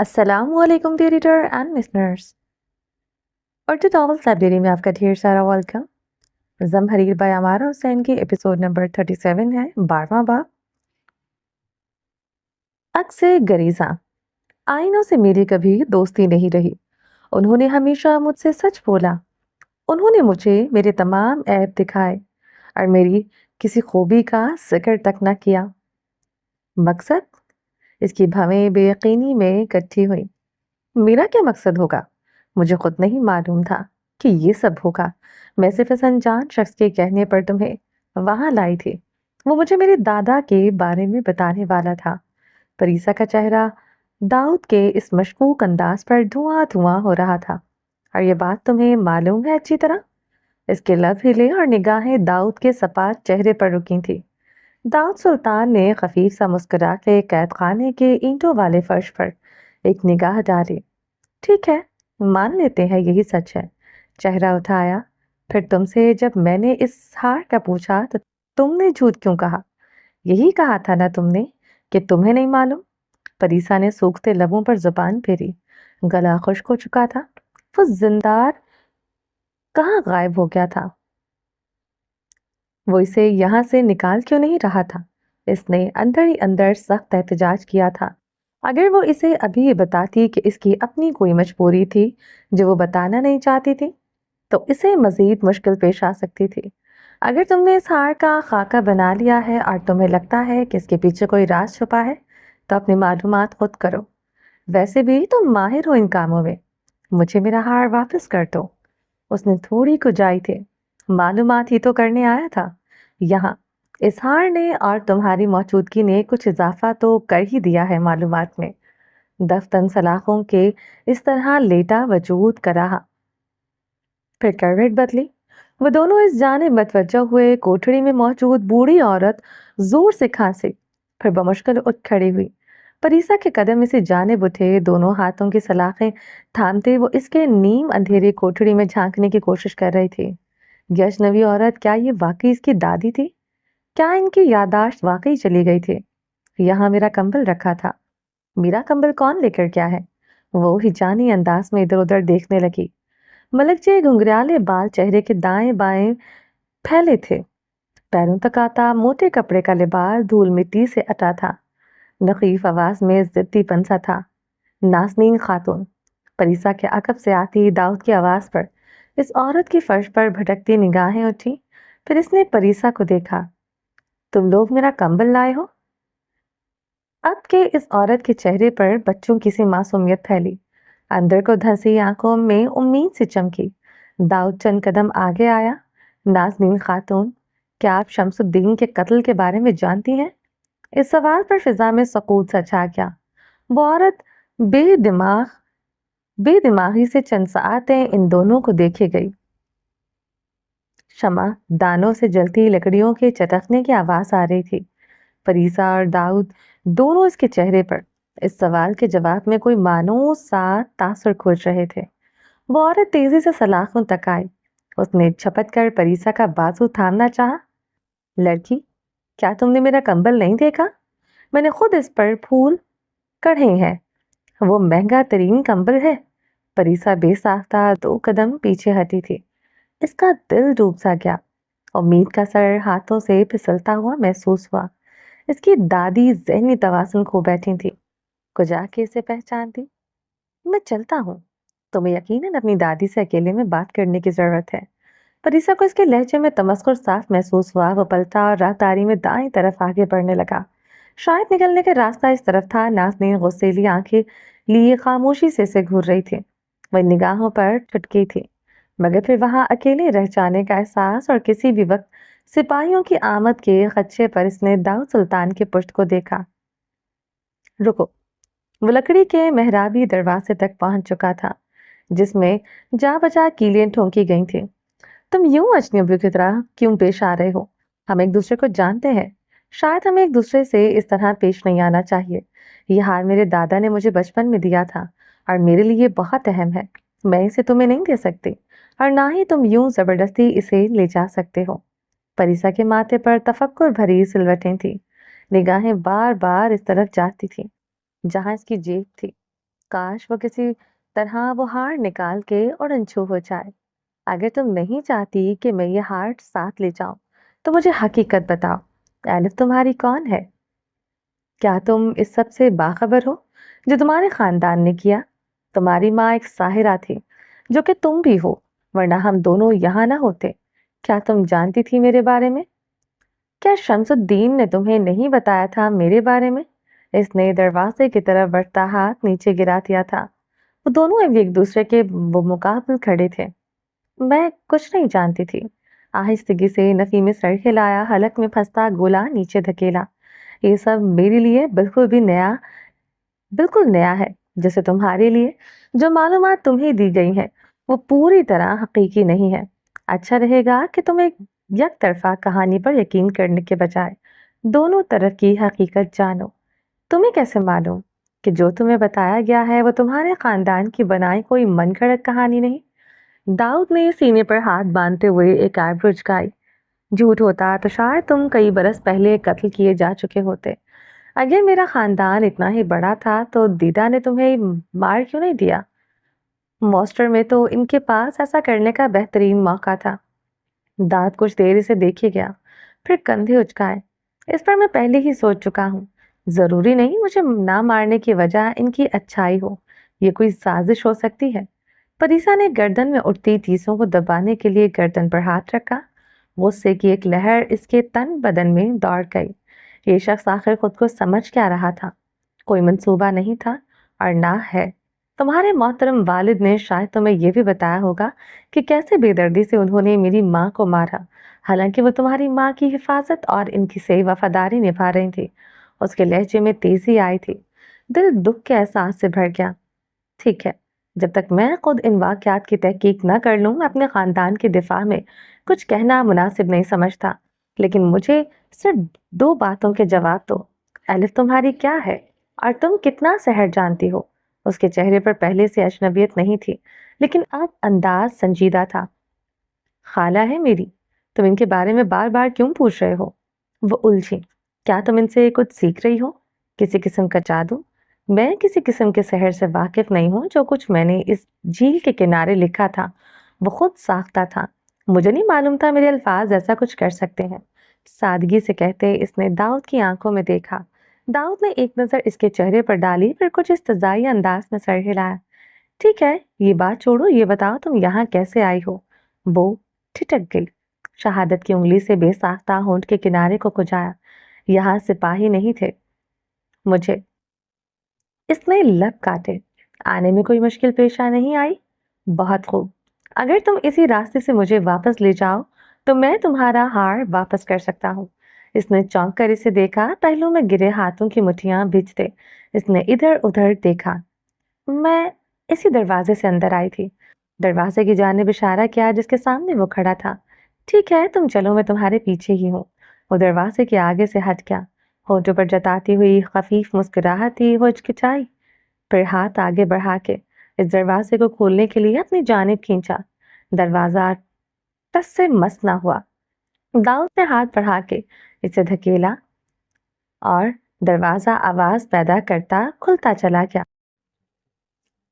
अस्सलाम वालेकुम dear reader and listeners. Urdu novels library में आपका ढेर सारा वेलकम। जमहरीर बाय अमारा हुसैन की एपिसोड नंबर 37 है, 12वां बाब। अक से गरीजा। आईनों से मेरी कभी दोस्ती नहीं रही। उन्होंने हमेशा मुझसे सच बोला। उन्होंने मुझे मेरे तमाम ऐब दिखाए और मेरी किसी खूबी का जिक्र तक न किया। मकसद? इसकी भवें बेयकीनी में इकट्ठी हुई। मेरा क्या मकसद होगा? मुझे खुद नहीं मालूम था कि ये सब होगा। मैं सिर्फ इस अनजान शख्स के कहने पर तुम्हें वहां लाई थी। वो मुझे मेरे दादा के बारे में बताने वाला था। परीसा का चेहरा दाऊद के इस मशकूक अंदाज पर धुआं धुआं हो रहा था। और ये बात तुम्हें मालूम है अच्छी तरह। इसके लब हिले और निगाहें दाऊद के सपाट चेहरे पर रुकी थी। दाऊद सुल्तान ने खफीफ सा मुस्कुरा के कैद खाने के ईंटों वाले फर्श पर एक निगाह डाली। ठीक है, मान लेते हैं यही सच है। चेहरा उठाया। फिर तुमसे जब मैंने इस हार का पूछा तो तुमने झूठ क्यों कहा? यही कहा था ना तुमने कि तुम्हें नहीं मालूम। परीसा ने सूखते लबों पर जुबान फेरी। गला खुश्क हो चुका था। वो जिंदार कहाँ गायब हो गया था? वो इसे यहाँ से निकाल क्यों नहीं रहा था? इसने अंदर ही अंदर सख्त एहतजाज किया था। अगर वो इसे अभी ये बताती कि इसकी अपनी कोई मजबूरी थी जो वो बताना नहीं चाहती थी, तो इसे मजीद मुश्किल पेश आ सकती थी। अगर तुमने इस हार का खाका बना लिया है और तुम्हें लगता है कि इसके पीछे कोई राज छुपा है, तो अपनी मालूमात खुद करो। वैसे भी तुम माहिर हो इन कामों में। मुझे मेरा हार वापस कर दो। उसने थोड़ी कुजाई थी। मालूमात ही तो करने आया था यहाँ। इस हार ने और तुम्हारी मौजूदगी ने कुछ इजाफा तो कर ही दिया है मालूमात में। दफ्तन सलाखों के इस तरह लेटा वजूद का रहा। फिर करवट बदली। वो दोनों इस जानिब मतवज्जा हुए। कोठड़ी में मौजूद बूढ़ी औरत जोर से खांसी, फिर बमुश्किल उठ खड़ी हुई। परीसा के कदम इसी जानिब उठे। दोनों हाथों की सलाखें थामते वो इसके नीम अंधेरे कोठड़ी में झांकने की कोशिश कर रही थी। ये अजनबी औरत, क्या ये वाकई इसकी दादी थी? क्या इनकी यादाश्त वाकई चली गई थी? यहाँ मेरा कंबल रखा था। मेरा कंबल कौन लेकर क्या है? वो हिजानी अंदाज में इधर उधर देखने लगी। मलक के घुंघराले बाल चेहरे के दाएं बाएं फैले थे। पैरों तक आता मोटे कपड़े का लिबास धूल मिट्टी से अटा था। नखीफ आवाज में जिद्दीपन सा था। नाज़नीन खातून। परीसा के अकब से आती दाऊद की आवाज पर इस औरत की फर्श पर भटकती निगाहें उठी। फिर इसने परीसा को देखा। तुम लोग मेरा कंबल लाए हो? अब के इस औरत के चेहरे पर बच्चों की सी मासूमियत फैली। अंदर को धंसी आंखों में उम्मीद से चमकी। दाऊद चंद कदम आगे आया। नाज़नीन खातून, क्या आप शमसुद्दीन के कत्ल के बारे में जानती हैं? इस सवाल पर फिजा में सकूत सा छा गया। वो औरत बेदिमाग बेदिमागी से चंद साआतें इन दोनों को देखे गई। शमा दानों से जलती लकड़ियों के चटकने की आवाज आ रही थी। फरीसा और दाऊद दोनों इसके चेहरे पर इस सवाल के जवाब में कोई मानो सा तासुर खोज रहे थे। वो औरत तेजी से सलाखों तक आई। उसने झपट कर परीसा का बाजू थामना चाहा। लड़की, क्या तुमने मेरा कंबल नहीं देखा? मैंने खुद इस पर फूल कढ़े हैं। वो महंगा तरीन कंबल है। परीसा बेसाख्ता 2 कदम पीछे हटी थी। इसका दिल डूब सा गया। उम्मीद का सर हाथों से फिसलता हुआ महसूस हुआ। इसकी दादी ज़हनी तवाज़ुन खो बैठी थी। कुजा के इसे पहचानती। मैं चलता हूँ। तुम्हें यकीनन अपनी दादी से अकेले में बात करने की जरूरत है। परीसा को इसके लहजे में तमस्कुर साफ महसूस हुआ। वो पलटा और राहदारी में दाएं तरफ आगे बढ़ने लगा। शायद निकलने का रास्ता इस तरफ था। नाज़नीन गुस्सैली आंखें लिए खामोशी से इसे घूर रही थी। वह निगाहों पर चुटकी थी, मगर फिर वहां अकेले रह जाने का एहसास और किसी भी वक्त सिपाहियों की आमद के खदशे पर इसने दाऊद सुल्तान के पुश्त को देखा। रुको। वो लकड़ी के मेहराबी दरवाजे तक पहुंच चुका था, जिसमें जा बजा कीलें ठोंकी गई थी। तुम यूं अजनबियों की तरह क्यों पेश आ रहे हो? हम एक दूसरे को जानते हैं। शायद हमें एक दूसरे से इस तरह पेश नहीं आना चाहिए। यह हार मेरे दादा ने मुझे बचपन में दिया था और मेरे लिए बहुत अहम है। मैं इसे तुम्हें नहीं दे सकती और ना ही तुम यूं जबरदस्ती इसे ले जा सकते हो। परिसा के माथे पर तफक्कुर भरी सिलवटें थी। निगाहें बार बार इस तरफ जाती थी जहां इसकी जेब थी। काश वो किसी तरह वो हार निकाल के उड़न छू हो जाए। अगर तुम नहीं चाहती कि मैं ये हार साथ ले जाऊं, तो मुझे हकीकत बताओ, एलिफ तुम्हारी कौन है? क्या तुम इस सब से बाखबर हो जो तुम्हारे खानदान ने किया? तुम्हारी माँ एक साहिरा थी, जो कि तुम भी हो, वरना हम दोनों यहाँ ना होते। क्या तुम जानती थी मेरे बारे में? क्या शमसुद्दीन ने तुम्हें नहीं बताया था मेरे बारे में? इसने दरवाजे की तरफ बढ़ता हाथ नीचे गिरा दिया था। वो दोनों अब एक दूसरे के मुकाबले खड़े थे। मैं कुछ नहीं जानती थी। आहिस्तगी से नफी में सर हिलाया, हलक में फंसता गोला नीचे धकेला। ये सब मेरे लिए बिल्कुल नया है। जैसे तुम्हारे लिए जो मालूमात तुम्हें दी गई हैं, वो पूरी तरह हकीकी नहीं है। अच्छा रहेगा कि तुम एक एक तरफा कहानी पर यकीन करने के बजाय दोनों तरफ की हकीकत जानो। तुम्हें कैसे मालूम कि जो तुम्हें बताया गया है वो तुम्हारे खानदान की बनाई कोई मनगढ़ंत कहानी नहीं? दाऊद ने सीने पर हाथ बांधते हुए एक आईब्रो झुकाई। झूठ होता तो शायद तुम कई बरस पहले कत्ल किए जा चुके होते। अगर मेरा खानदान इतना ही बड़ा था तो दीदा ने तुम्हें मार क्यों नहीं दिया? मॉस्टर में तो इनके पास ऐसा करने का बेहतरीन मौका था। दांत कुछ देर इसे देखे गया, फिर कंधे उचकाए। इस पर मैं पहले ही सोच चुका हूँ। जरूरी नहीं मुझे ना मारने की वजह इनकी अच्छाई हो। ये कोई साजिश हो सकती है। परीसा ने गर्दन में उठती टीसों को दबाने के लिए गर्दन पर हाथ रखा। गुस्से की एक लहर इसके तन बदन में दौड़ गई। ये शख्स आखिर खुद को समझ क्या रहा था? कोई मंसूबा नहीं था और ना है। तुम्हारे मोहतरम वालिद ने शायद तुम्हें यह भी बताया होगा कि कैसे बेदर्दी से उन्होंने मेरी माँ को मारा, हालांकि वो तुम्हारी माँ की हिफाजत और इनकी सही वफादारी निभा रही थी। उसके लहजे में तेजी आई थी। दिल दुख के एहसास से भर गया। ठीक है, जब तक मैं खुद इन वाकयात की तहकीक न कर लूं, मैं अपने खानदान के दिफा में कुछ कहना मुनासिब नहीं समझता। लेकिन मुझे सिर्फ दो बातों के जवाब दो। एलिफ तुम्हारी क्या है और तुम कितना सहर जानती हो? उसके चेहरे पर पहले से अजनबियत नहीं थी, लेकिन अब अंदाज संजीदा था। खाला है मेरी। तुम इनके बारे में बार बार क्यों पूछ रहे हो? वो उलझी। क्या तुम इनसे कुछ सीख रही हो? किसी किस्म का जादू? मैं किसी किस्म के शहर से वाकिफ नहीं हूं। जो कुछ मैंने इस झील के किनारे लिखा था वो खुद साख्ता था। मुझे नहीं मालूम था मेरे अल्फाज ऐसा कुछ कर सकते हैं। सादगी से कहते इसने दाऊद की आंखों में देखा। दाऊद ने एक नजर इसके चेहरे पर डाली, फिर कुछ इस्तज़ाई अंदाज में सर हिलाया। ठीक है, ये बात छोड़ो, ये बताओ तुम यहाँ कैसे आई हो? वो ठिठक गई। शहादत की उंगली से बेसाख्ता होंठ के किनारे को खुजाया। यहाँ सिपाही नहीं थे मुझे। इसने लब काटे। आने में कोई मुश्किल पेश आ नहीं आई? बहुत खूब। अगर तुम इसी रास्ते से मुझे वापस ले जाओ तो मैं तुम्हारा हार वापस कर सकता हूँ। इसने चौंक कर इसे देखा। पहलू में गिरे हाथों की मुट्ठियां भिजते इसने इधर उधर देखा। मैं इसी दरवाजे से अंदर आई थी। दरवाजे की जानिब इशारा किया जिसके सामने वो खड़ा था। ठीक है, तुम चलो, मैं तुम्हारे पीछे ही हूँ। वो दरवाजे के आगे से हट गया। होठों पर जताती हुई खफीफ मुस्कुराहट थी। वो हिचकिचाई, फिर हाथ आगे बढ़ा के इस दरवाजे को खोलने के लिए अपनी जानिब खींचा। दरवाजा टस से मस ना हुआ। दाऊद ने हाथ बढ़ा के इसे धकेला और दरवाजा आवाज पैदा करता खुलता चला गया।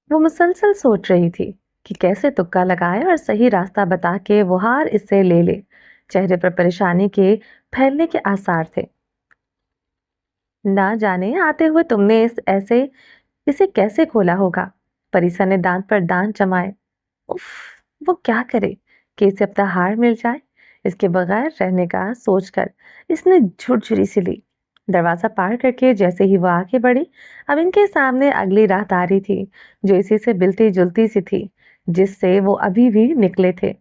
वो मुसलसल सोच रही थी कि कैसे तुक्का लगाए और सही रास्ता बता के वो हार इससे ले ले। चेहरे पर परेशानी के फैलने के आसार थे। ना जाने आते हुए तुमने इसे कैसे खोला होगा? परिसा ने दांत पर दांत जमाए। उफ, वो क्या करे कि इसे अपना हार मिल जाए? इसके बगैर रहने का सोचकर इसने झुरझुरी सी ली। दरवाजा पार करके जैसे ही वो आगे बढ़ी, अब इनके सामने अगली राहदारी थी जो इसी से मिलती जुलती सी थी जिससे वो अभी भी निकले थे।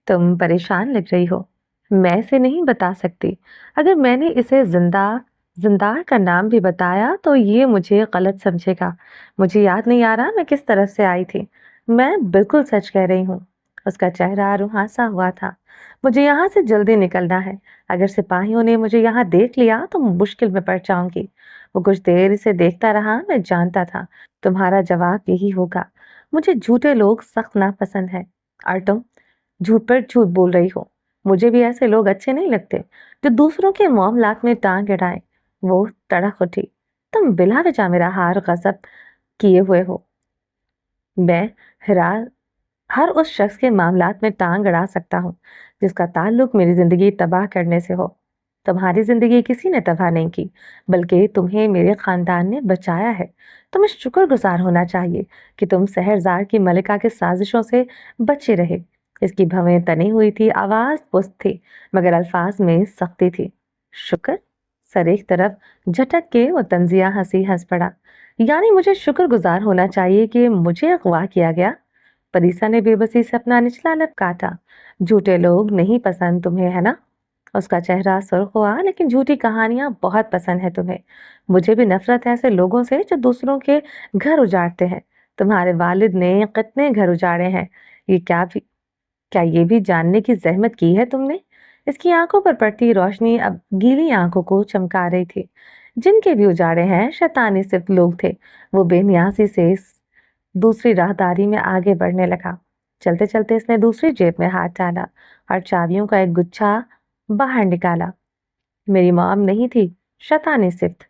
तुम परेशान लग रही हो। मैं इसे नहीं बता सकती। अगर मैंने इसे जिंदार का नाम भी बताया तो ये मुझे गलत समझेगा। मुझे याद नहीं आ रहा मैं किस तरफ से आई थी। मैं बिल्कुल सच कह रही हूँ। उसका चेहरा रुहासा हुआ था। मुझे यहाँ से जल्दी निकलना है। अगर सिपाहियों ने मुझे यहाँ देख लिया तो मुश्किल में पड़ जाऊंगी। वो कुछ देर इसे देखता रहा। मैं जानता था तुम्हारा जवाब यही होगा। मुझे झूठे लोग सख्त नापसंद है और तुम झूठ पर झूठ बोल रही हो। मुझे भी ऐसे लोग अच्छे नहीं लगते जो दूसरों के मामलात में टांग अड़ाएं। वो तड़क उठी। तुम बिला वजह मेरा हार गजब किए हुए हो। मैं हरा हर उस शख्स के मामलात में टांग अड़ा सकता हूँ जिसका ताल्लुक मेरी जिंदगी तबाह करने से हो। तुम्हारी जिंदगी किसी ने तबाह नहीं की, बल्कि तुम्हें मेरे खानदान ने बचाया है। तुम्हें शुक्रगुजार होना चाहिए कि तुम शहरजार की मलिका के साजिशों से बचे रहे। इसकी भवें तनी हुई थी, आवाज पुस्त थी, मगर अल्फाज में सख्ती थी। शुक्र? सर एक तरफ झटक के वो तंजिया हंस पड़ा। यानी मुझे शुक्रगुजार होना चाहिए कि मुझे अगवा किया गया? परीसा ने बेबसी से अपना निचला लब काटा। झूठे लोग नहीं पसंद तुम्हें, है ना? उसका चेहरा सुर्ख हुआ। लेकिन झूठी कहानियां बहुत पसंद है तुम्हें। मुझे भी नफरत है ऐसे लोगों से जो दूसरों के घर उजाड़ते हैं। तुम्हारे वालिद ने कितने घर उजाड़े हैं, ये क्या ये भी जानने की जहमत की है तुमने? इसकी आंखों पर पड़ती रोशनी अब गीली आंखों को चमका रही थी। जिनके भी उजाड़े हैं शैतानी सिर्फ लोग थे। वो बेनियासी से दूसरी राहदारी में आगे बढ़ने लगा। चलते चलते इसने दूसरी जेब में हाथ डाला और चाबियों का एक गुच्छा बाहर निकाला। मेरी मॉम नहीं थी, शैतानी सिफ्त।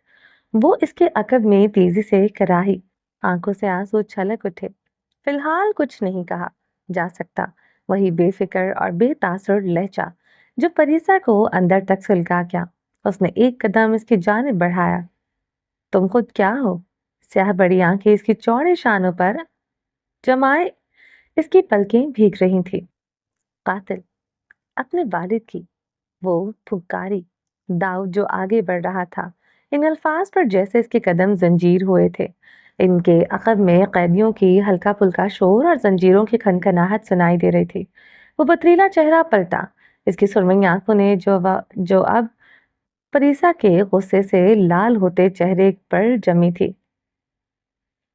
वो इसके अकब में तेजी से कराही। आंखों से आंसू छलक उठे। फिलहाल कुछ नहीं कहा जा सकता। वही बेफिक्र और बेतासुर लहजा जो परीसा को अंदर तक सुलगा गया। उसने एक कदम इसकी जानिब बढ़ाया। तुम खुद क्या हो? स्याह बड़ी आंखें इसकी चौड़े शानों पर जमाए, इसकी पलकें भीग रही थी। कातिल, अपने वालिद की। वो फुकारी। दाऊद जो आगे बढ़ रहा था, इन अल्फाज पर जैसे इसके कदम जंजीर हुए थे। इनके अकब में कैदियों की हल्का फुल्का शोर और जंजीरों की खनखनाहट सुनाई दे रही थी। वो पथरीला चेहरा पलटा। इसकी सुरमई आंखों ने जो अब परीसा के गुस्से से लाल होते चेहरे पर जमी थी,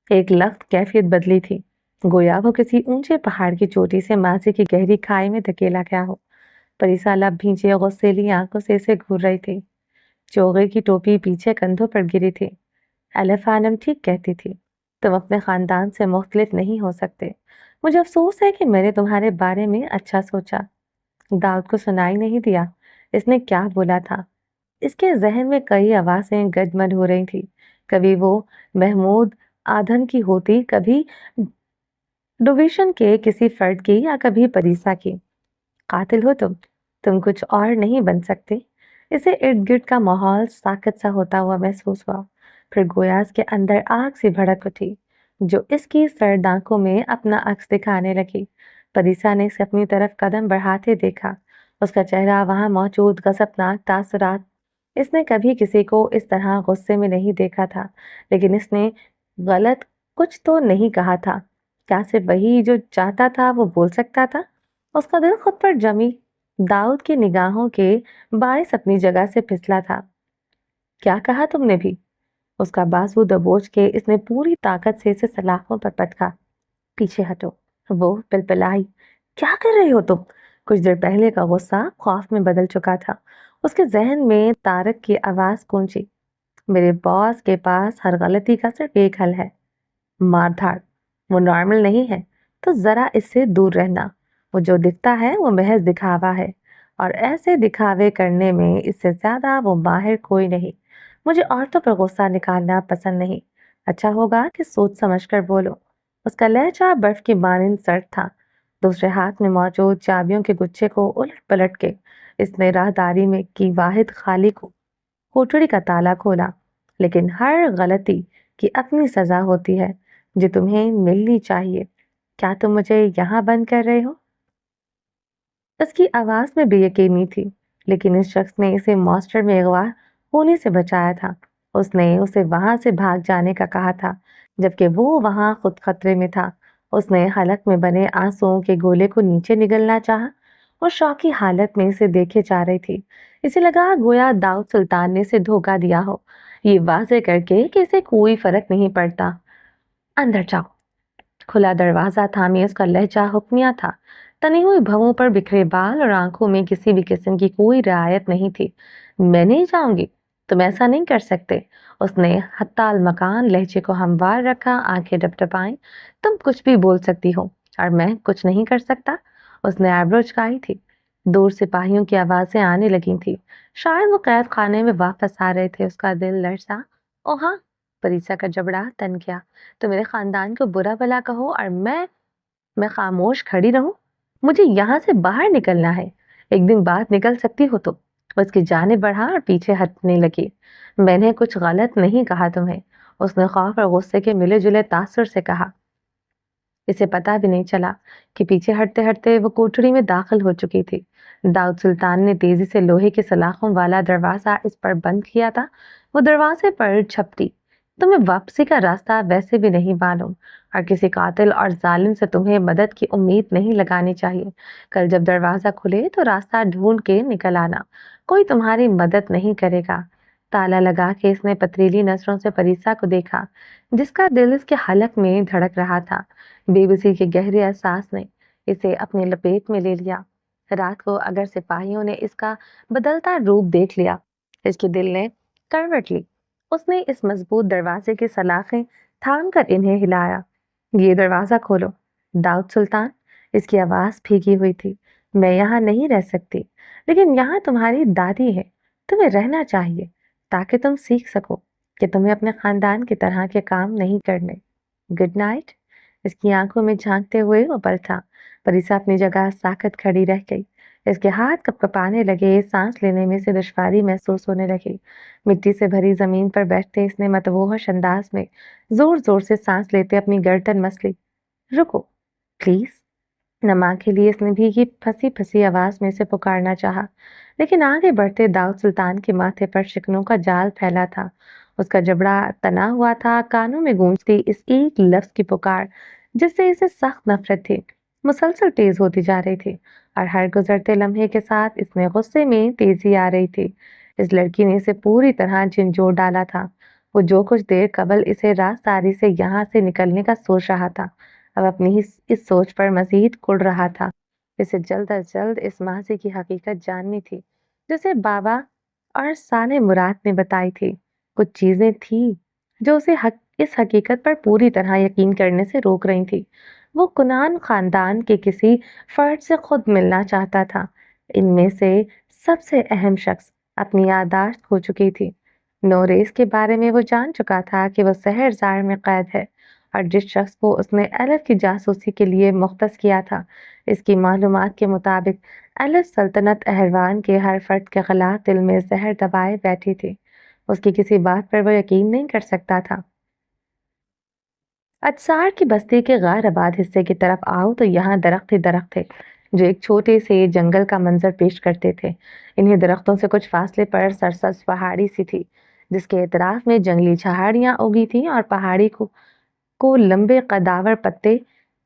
एक लख्त कैफियत बदली थी। गोया वो किसी ऊंचे पहाड़ की चोटी से मासी की गहरी खाई में धकेला गया हो। परिसा लब भींचे गुस्सेली आंखों से इसे घूर रही थी। चोगे की टोपी पीछे कंधों पर गिरी थी। एलिफ खानम ठीक कहती थी, तुम अपने खानदान से मुख्तलिफ नहीं हो सकते। मुझे अफसोस है कि मैंने तुम्हारे बारे में अच्छा सोचा। दाऊद को सुनाई नहीं दिया इसने क्या बोला था। इसके जहन में कई आवाजें गजमज हो रही थी। कभी वो महमूद आधन की होती, कभी डिवीजन के किसी फर्द की, या कभी परीसा की। कातिल हो तुम कुछ और नहीं बन सकते। इसे इर्द गिर्द का माहौल साकत सा होता हुआ महसूस हुआ। फिर गोया के अंदर आग सी भड़क उठी जो इसकी सर्द आंखों में अपना अक्स दिखाने लगी। परीसा ने इसे अपनी तरफ कदम बढ़ाते देखा। उसका चेहरा, वहां मौजूद गजबनाक तासुरात। इसने कभी किसी को इस तरह गुस्से में नहीं देखा था। लेकिन इसने गलत कुछ तो नहीं कहा था। क्या सिर्फ वही जो चाहता था वो बोल सकता था? उसका दिल खुद पर जमी दाऊद की निगाहों के बायस अपनी जगह से फिसला था। क्या कहा तुमने भी? उसका बाजू दबोच के इसने पूरी ताकत से इसे सलाखों पर पटका। पीछे हटो। वो पिलपिलाई। क्या कर रहे हो तुम? कुछ देर पहले का गुस्सा खौफ में बदल चुका था। उसके जहन में तारक की आवाज गूंजी, मेरे बॉस के पास हर गलती का सिर्फ एक हल है, मारधाड़। वो नॉर्मल नहीं है, तो जरा इससे दूर रहना। वो जो दिखता है वो महज दिखावा है, और ऐसे दिखावे करने में इससे ज्यादा वो माहिर कोई नहीं। मुझे औरतों पर गुस्सा निकालना पसंद नहीं। अच्छा होगा कि सोच समझ कर बोलो। उसका लहजा बर्फ की मानिंद सर्द था। दूसरे हाथ में मौजूद चाबियों के गुच्छे को उलट पलट के इसने राहदारी में की वाहिद खाली को कोठड़ी का ताला खोला। लेकिन हर गलती की अपनी सजा होती है जो तुम्हें मिलनी चाहिए। क्या तुम मुझे यहाँ बंद कर रहे हो? उसकी आवाज में बेयकीनी थी, लेकिन इस शख्स ने इसे मास्टर में अगवा होने से बचाया था। उसने उसे वहां से भाग जाने का कहा था, जबकि वो वहां खुद खतरे में था। उसने हलक में बने आंसुओं के गोले को नीचे निगलना चाहा। वो शौकी हालत में इसे देखे जा रही थी। इसे लगा गोया दाऊद सुल्तान ने इसे धोखा दिया हो, ये वाजे करके कि इसे कोई फर्क नहीं पड़ता। अंदर जाओ। खुला दरवाजा थामे उसका लहजा हुक्मिया था। तनी हुई भवों पर बिखरे बाल और आंखों में किसी भी किस्म की कोई रियायत नहीं थी। मैं नहीं जाऊंगी, तुम ऐसा नहीं कर सकते। उसने हत्ताल मकान लहजे को हमवार रखा, आंखें डपडपाई। तुम कुछ भी बोल सकती हो और मैं कुछ नहीं कर सकता? उसने आईब्रो झुकाई थी। दूर सिपाहियों की आवाजें आने लगी थी। शायद वो कैद खाने में वापस आ रहे थे। उसका दिल लरसा। ओ हाँ, परीक्षा का जबड़ा तन गया। तो मेरे खानदान को बुरा भला कहो और मैं खामोश खड़ी रहूं? मुझे यहाँ से बाहर निकलना है। एक दिन बाद निकल सकती हो तो। उसकी जाने बढ़ा और पीछे हटने लगी। मैंने कुछ गलत नहीं कहा तुम्हें, उसने खौफ और गुस्से के मिले जुले तासुर से कहा। इसे पता भी नहीं चला कि पीछे हटते हटते वो कोठरी में दाखिल हो चुकी थी। दाऊद सुल्तान ने तेजी से लोहे के सलाखों वाला दरवाजा इस पर बंद किया था। वो दरवाजे पर झपटी। तुम्हें वापसी का रास्ता वैसे भी नहीं मालूम और किसी कातिल और जालिम से तुम्हें मदद की उम्मीद नहीं लगानी चाहिए। कल जब दरवाजा खुले तो रास्ता ढूंढ के निकल आना। कोई तुम्हारी मदद नहीं करेगा। ताला लगा के इसने पथरीली नजरों से परीसा को देखा, जिसका दिल इसके हलक में धड़क रहा था। बेबसी के गहरे एहसास ने इसे अपनी लपेट में ले लिया। रात को अगर सिपाहियों ने इसका बदलता रूप देख लिया, इसके दिल ने करवट ली। उसने इस मजबूत दरवाजे की सलाखें थाम कर इन्हें हिलाया। ये दरवाजा खोलो। दाऊद सुल्तान, इसकी आवाज भीगी हुई थी। मैं यहाँ नहीं रह सकती, लेकिन यहाँ तुम्हारी दादी है। तुम्हें रहना चाहिए ताकि तुम सीख सको कि तुम्हें अपने खानदान की तरह के काम नहीं करने। Good night. इसकी आंखों में झांकते हुए वो पलटा। परीसा अपनी जगह साकत खड़ी रह गई। इसके हाथ कपकपाने लगे, सांस लेने में से दुश्वारी महसूस होने लगी। मिट्टी से भरी जमीन पर बैठते इसने मतवोहश अंदाज में जोर जोर से सांस लेते अपनी गर्दन मसली। रुको प्लीज। नमा के लिए इसने भीगी फंसी फंसी आवाज में से पुकारना चाहा, लेकिन आगे बढ़ते दाऊद सुल्तान के माथे पर शिकनों का जाल फैला था। उसका जबड़ा तना हुआ था। कानों में गूंजती इस एक लफ्ज की पुकार, जिससे इसे सख्त नफरत थी, मुसलसल तेज होती जा रही थी और हर गुजरते लम्हे के साथ इसमें गुस्से में तेजी आ रही थी। इस लड़की ने इसे पूरी तरह झिंझोर डाला था। वो जो कुछ देर कबल इसे राजदारी से यहाँ से निकलने का सोच रहा था, अब अपनी इस सोच पर मजीद कुढ़ रहा था। इसे जल्द अज जल्द इस माजी की हकीकत जाननी थी, जिसे बाबा और साले मुराद ने बताई थी। कुछ चीजें थी जो उसे इस हकीकत पर पूरी तरह यकीन करने से रोक रही थी। वो कुनान खानदान के किसी फर्द से खुद मिलना चाहता था। इनमें से सबसे अहम शख्स अपनी याददाश्त खो चुकी थी। नोरेस के बारे में वो जान चुका था कि वो शहरजार में कैद है और जिस शख्स को उसने एलिफ की जासूसी के लिए मुख्तस किया था, इसकी मालूमात के मुताबिक एलिफ सल्तनत अहरवान के हर फर्द के खिलाफ दिल में जहर दबाए बैठी थी। उसकी किसी बात पर वो यकीन नहीं कर सकता था। अजसार की बस्ती के गैर आबाद हिस्से की तरफ आओ तो यहाँ दरख्त ही दरख्त थे, जो एक छोटे से जंगल का मंजर पेश करते थे। इन्हीं दरख्तों से कुछ फासले पर सरसब्ज पहाड़ी सी थी, जिसके इतराफ में जंगली झाड़ियां उगी थी और पहाड़ी को लंबे कदावर पत्ते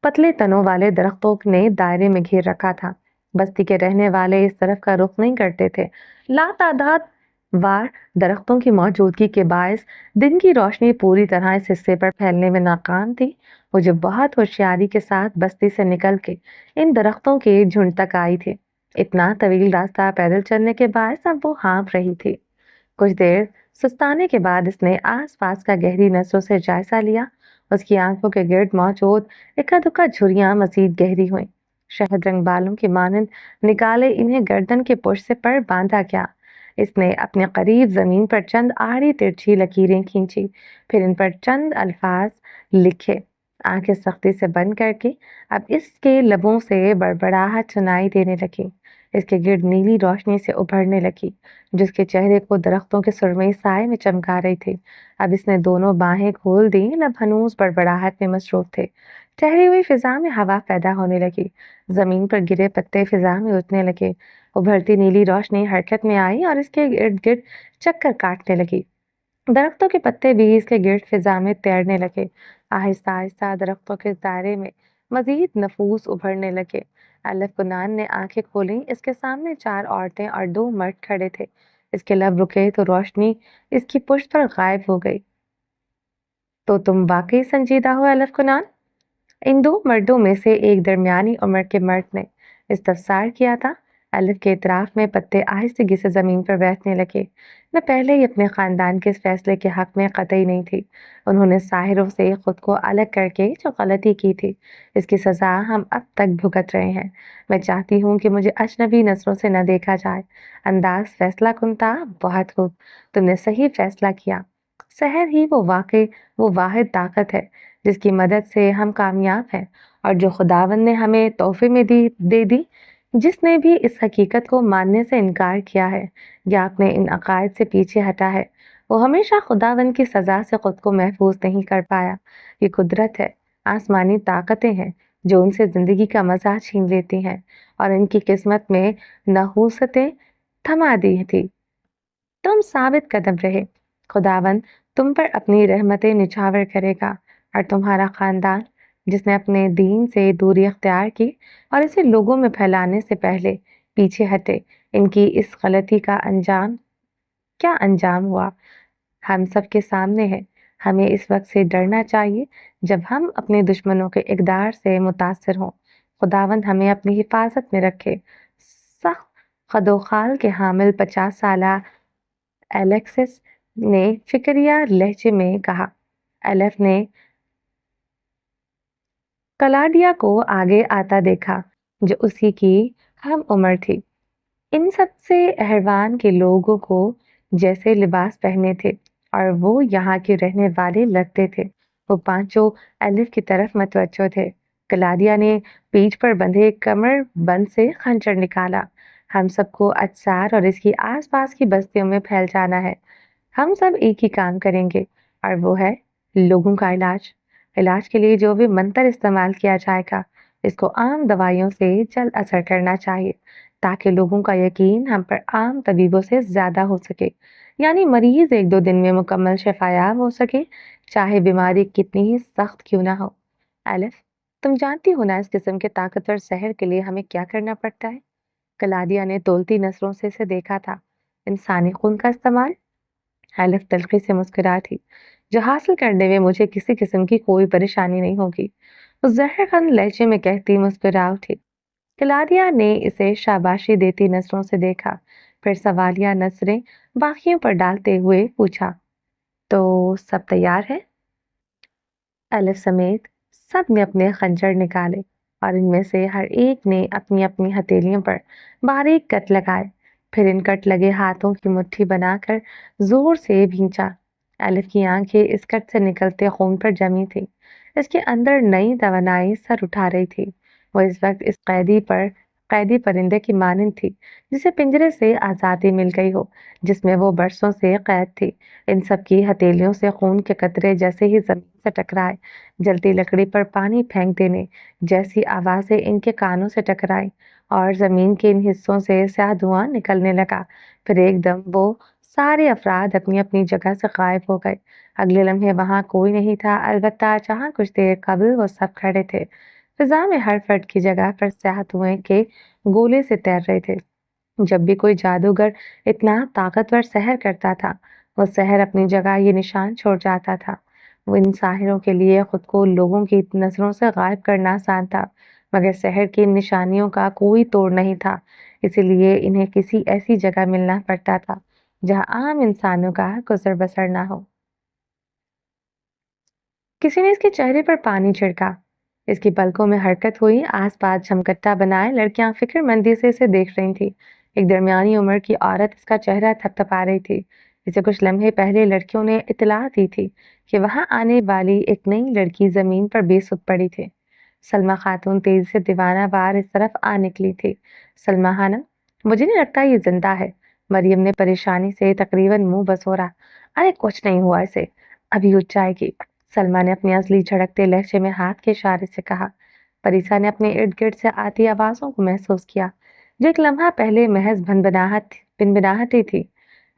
पतले तनों वाले दरख्तों ने दायरे में घेर रखा था। बस्ती के रहने वाले इस तरफ का रुख नहीं करते थे। लातादाद वार दरख्तों की मौजूदगी के बायस दिन की रोशनी पूरी तरह इस हिस्से पर फैलने में नाकाम थी। वो जो बहुत होशियारी के साथ बस्ती से निकल के इन दरख्तों के झुंड तक आई थी। इतना तवील रास्ता पैदल चलने के बायस अब वो हाँफ रही थी। कुछ देर सुस्ताने के बाद इसने आसपास का गहरी नजरों से जायजा लिया। उसकी आंखों के गिर्द मौजूद इक्का दुक्का झुर्रियां मजीद गहरी हुई। शहद रंग बालों की मानंद निकाले इन्हें गर्दन के पुश से पर बांधा गया। इसने अपने करीब जमीन पर चंद आड़ी तिरछी लकीरें खींची, फिर इन पर चंद अल्फाज लिखे। आंखें सख्ती से बंद करके अब इसके लबों से बड़बड़ाहट सुनाई देने लगी। इसके गिर्द नीली रोशनी से उभरने लगी, जिसके चेहरे को दरख्तों के सुरमई साए में चमका रही थी। अब इसने दोनों बाहें खोल दी, लब हनूस बड़बड़ाहट में मसरूफ थे। ठहरी हुई फिजा में हवा पैदा होने लगी। जमीन पर गिरे पत्ते फिजा में उठने लगे। उभरती नीली रोशनी हरकत में आई और इसके इर्द गिर्द चक्कर काटने लगी। दरख्तों के पत्ते भी इसके गिर्द फिजा में तैरने लगे। आहिस्ता आहिस्ता दरख्तों के दायरे में मजीद नफूस उभरने लगे। अलिफ कुनान ने आंखें खोली। इसके सामने 4 औरतें और 2 मर्द खड़े थे। इसके लब रुके तो रोशनी इसकी पुश्त पर गायब हो गई। तो तुम वाकई संजीदा हो अलिफ कुनान? इन 2 मर्दों में से एक दरमियानी उम्र के मर्द ने इस्तफसार किया था। अलिफ के इतराफ में पत्ते आहिस्तगी से जमीन पर बैठने लगे। मैं पहले ही अपने खानदान के इस फैसले के हक में कतई नहीं थी। उन्होंने साहिरों से खुद को अलग करके जो गलती की थी, इसकी सजा हम अब तक भुगत रहे हैं। मैं चाहती हूँ कि मुझे अजनबी नजरों से न देखा जाए। अंदाज फैसला कुन था। बहुत खूब, तुमने सही फैसला किया। शहर ही वो वाहिद ताकत है जिसकी मदद से हम कामयाब हैं और जो खुदावंद ने हमें तोहफे में दे दी। जिसने भी इस हकीकत को मानने से इनकार किया है या अपने इन अकायद से पीछे हटा है, वो हमेशा खुदावंद की सजा से खुद को महफूज नहीं कर पाया। ये कुदरत है, आसमानी ताकतें हैं जो उनसे जिंदगी का मजा छीन लेती हैं और इनकी किस्मत में नहूसतें थमा दी थी। तुम साबित कदम रहे, खुदावंद तुम पर अपनी रहमतें निछावर करेगा और तुम्हारा खानदान जिसने अपने दीन से दूरी अख्तियार की और इसे लोगों में फैलाने से पहले पीछे हटे, इनकी इस गलती का अंजाम क्या अंजाम हुआ हम सबके सामने है। हमें इस वक्त से डरना चाहिए जब हम अपने दुश्मनों के इकदार से मुतासर हों। खुदावंद हमें अपनी हिफाजत में रखे। सख्त खदोखाल के हामिल 50 साला एलेक्सिस ने फिक्रिया लहजे में कहा। एलेफ ने कलाडिया को आगे आता देखा जो उसी की हम उम्र थी। इन सबसे अहरवान के लोगों को जैसे लिबास पहने थे और वो यहाँ के रहने वाले लगते थे। वो पांचों एलिफ की तरफ मतवज्जो थे। कलाडिया ने पीठ पर बंधे कमर बंद से खंजर निकाला। हम सबको अजसार और इसकी आसपास की बस्तियों में फैल जाना है। हम सब एक ही काम करेंगे और वो है लोगों का इलाज। इलाज के लिए जो भी मंत्र इस्तेमाल किया जाएगा, इसको आम दवाइयों से जल्द असर करना चाहिए ताकि लोगों का यकीन हम पर आम तबीबों से ज्यादा हो सके। यानी मरीज 1-2 दिन में मुकम्मल शफायाब हो सके, चाहे बीमारी कितनी ही सख्त क्यों ना हो। एलिफ, तुम जानती हो ना इस किस्म के ताकतवर शहर के लिए हमें क्या करना पड़ता है? कलादिया ने तोलती नजरों से इसे देखा था। इंसानी खून का इस्तेमाल? एलिफ तल्खी से मुस्कुरा थी। जो हासिल करने में मुझे किसी किस्म की कोई परेशानी नहीं होगी, वो जहरखंद लहजे में कहती मुस्कुरा उठी। क्लारिया ने इसे शाबाशी देती नजरों से देखा, फिर सवालिया नजरें बाकियों पर डालते हुए पूछा, तो सब तैयार है? एलिफ समेत सब ने अपने खंजर निकाले और इनमें से हर एक ने अपनी अपनी हथेलियों पर बारीक कट लगाए। फिर इन कट लगे हाथों की मुट्ठी बनाकर जोर से भींचा। एलिफ की आंखें इस कट से निकलते खून पर जमी थी। इसके अंदर नई तवानाई सर उठा रही थी। वो इस वक्त इस कैदी परिंदे की मानिंद थी जिसे पिंजरे से आजादी मिल गई हो, जिसमें वो बरसों से कैद थी। इन सब की हथेलियों से खून के कतरे जैसे ही जमीन से टकराए, जलती लकड़ी पर पानी फेंक देने जैसी आवाजें इनके कानों से टकराई और जमीन के इन हिस्सों से स्याह धुआं निकलने लगा। फिर एकदम वो सारे अफराद अपनी अपनी जगह से गायब हो गए। अगले लम्हे वहां कोई नहीं था, अलबत्ता जहां कुछ देर कबल वो सब खड़े थे। फिजा में हर फर्द की जगह पर स्याह धुएं के गोले से तैर रहे थे। जब भी कोई जादूगर इतना ताकतवर सहर करता था, वो सहर अपनी जगह ये निशान छोड़ जाता था। वो इन साहिरों के लिए खुद को लोगों की नजरों से गायब करना आसान था, मगर सहर की इन निशानियों का कोई तोड़ नहीं था। इसीलिए इन्हें किसी ऐसी जगह मिलना पड़ता था जहां आम इंसानों का गुजर बसर ना हो। किसी ने इसके चेहरे पर पानी छिड़का। इसकी पलकों में हरकत हुई। आसपास झमकट्टा बनाए लड़कियां फिक्रमंदी से इसे देख रही थी। एक दरमियानी उम्र की औरत इसका चेहरा थपथपा रही थी। इसे कुछ लम्हे पहले लड़कियों ने इतला दी थी कि वहां आने वाली एक नई लड़की जमीन पर बेसुध पड़ी थी। सलमा खातून तेजी से दीवाना वार इस तरफ आ निकली थी। सलमा खानम, मुझे नहीं लगता ये जिंदा है। मरियम ने परेशानी से तकरीबन मुंह बसोरा। अरे कुछ नहीं हुआ इसे, अभी उठ जाएगी। सलमा ने अपनी असली झड़कते लहजे में हाथ के इशारे से कहा। परीसा ने अपने इर्द गिर्द से आती आवाजों को महसूस किया, जो एक लम्हा पहले महज भिनभिनाहट ही थी,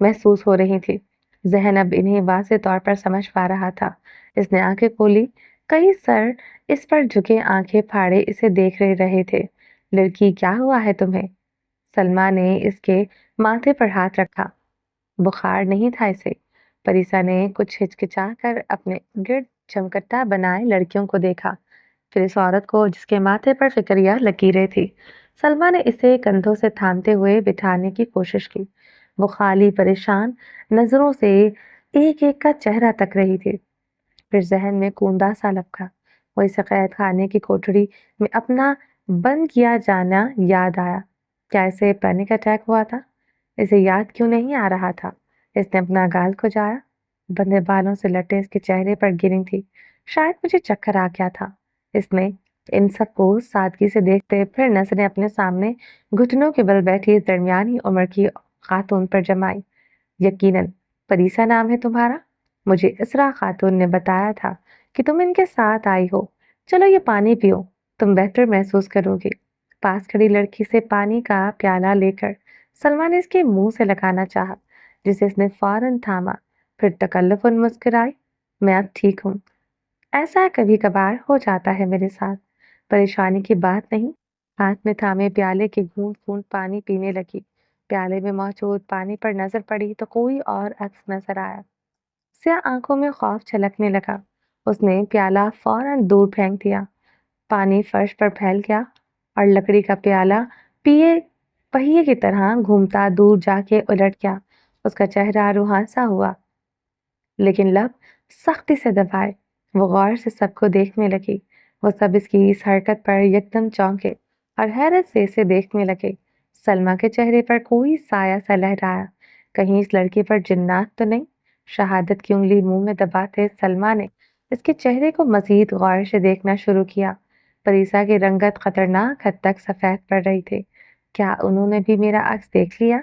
महसूस हो रही थी। जहन अब इन्हें वाज़ेह तौर पर समझ पा रहा था। इसने आंखें खोली। कई सर इस पर झुके आंखें फाड़े इसे देख रहे थे। लड़की, क्या हुआ है तुम्हें? सलमा ने इसके माथे पर हाथ रखा। बुखार नहीं था इसे। परिसा ने कुछ हिचकिचा कर अपने गिर्द चमकट्टा बनाए लड़कियों को देखा, फिर इस औरत को जिसके माथे पर फिक्रिया लकीरें थी। सलमा ने इसे कंधों से थामते हुए बिठाने की कोशिश की। वो खाली परेशान नजरों से एक एक का चेहरा तक रही थी। फिर जहन में कूंदा सा लपका। वो इसे कैद खाने की कोठरी में अपना बंद किया जाना याद आया। क्या इसे पैनिक अटैक हुआ था? इसे याद क्यों नहीं आ रहा था? इसने अपना गाल खुजाया। बंधे बालों से लटे इसके चेहरे पर गिरी थी। शायद मुझे चक्कर आ गया था। इसने इन सबको सादगी से देखते फिर नजरें अपने सामने घुटनों के बल बैठी इस दरमियानी उम्र की खातून पर जमाई। यकीनन परीसा नाम है तुम्हारा? मुझे इसरा खातून ने बताया था कि तुम इनके साथ आई हो। चलो ये पानी पियो, तुम बेहतर महसूस करोगी। पास खड़ी लड़की से पानी का प्याला लेकर सलमा ने इसके मुंह से लगाना चाहा, जिसे इसने फौरन थामा। फिर तकल्लुफ़न मुस्कुराई। मैं अब ठीक हूँ। ऐसा कभी कभार हो जाता है मेरे साथ, परेशानी की बात नहीं। हाथ में थामे प्याले के घूंट घूंट पानी पीने लगी। प्याले में मौजूद पानी पर नजर पड़ी तो कोई और अक्स नजर आया। स्या आंखों में खौफ छलकने लगा। उसने प्याला फौरन दूर फेंक दिया। पानी फर्श पर फैल गया और लकड़ी का प्याला पिए पहिए की तरह घूमता दूर जाके उलट गया। उसका चेहरा रुहासा हुआ, लेकिन लब सख्ती से दबाए। वो गौर से सबको देखने लगी। वो सब इसकी इस हरकत पर यकदम चौंके और हैरत से इसे देखने लगे। सलमा के चेहरे पर कोई साया सा लहराया। कहीं इस लड़के पर जिन्नात तो नहीं? शहादत की उंगली मुंह में दबाते सलमा ने इसके चेहरे को मजीद गौर से देखना शुरू किया। परीसा की रंगत खतरनाक हद तक सफेद पड़ रही थी। क्या उन्होंने भी मेरा अक्स देख लिया?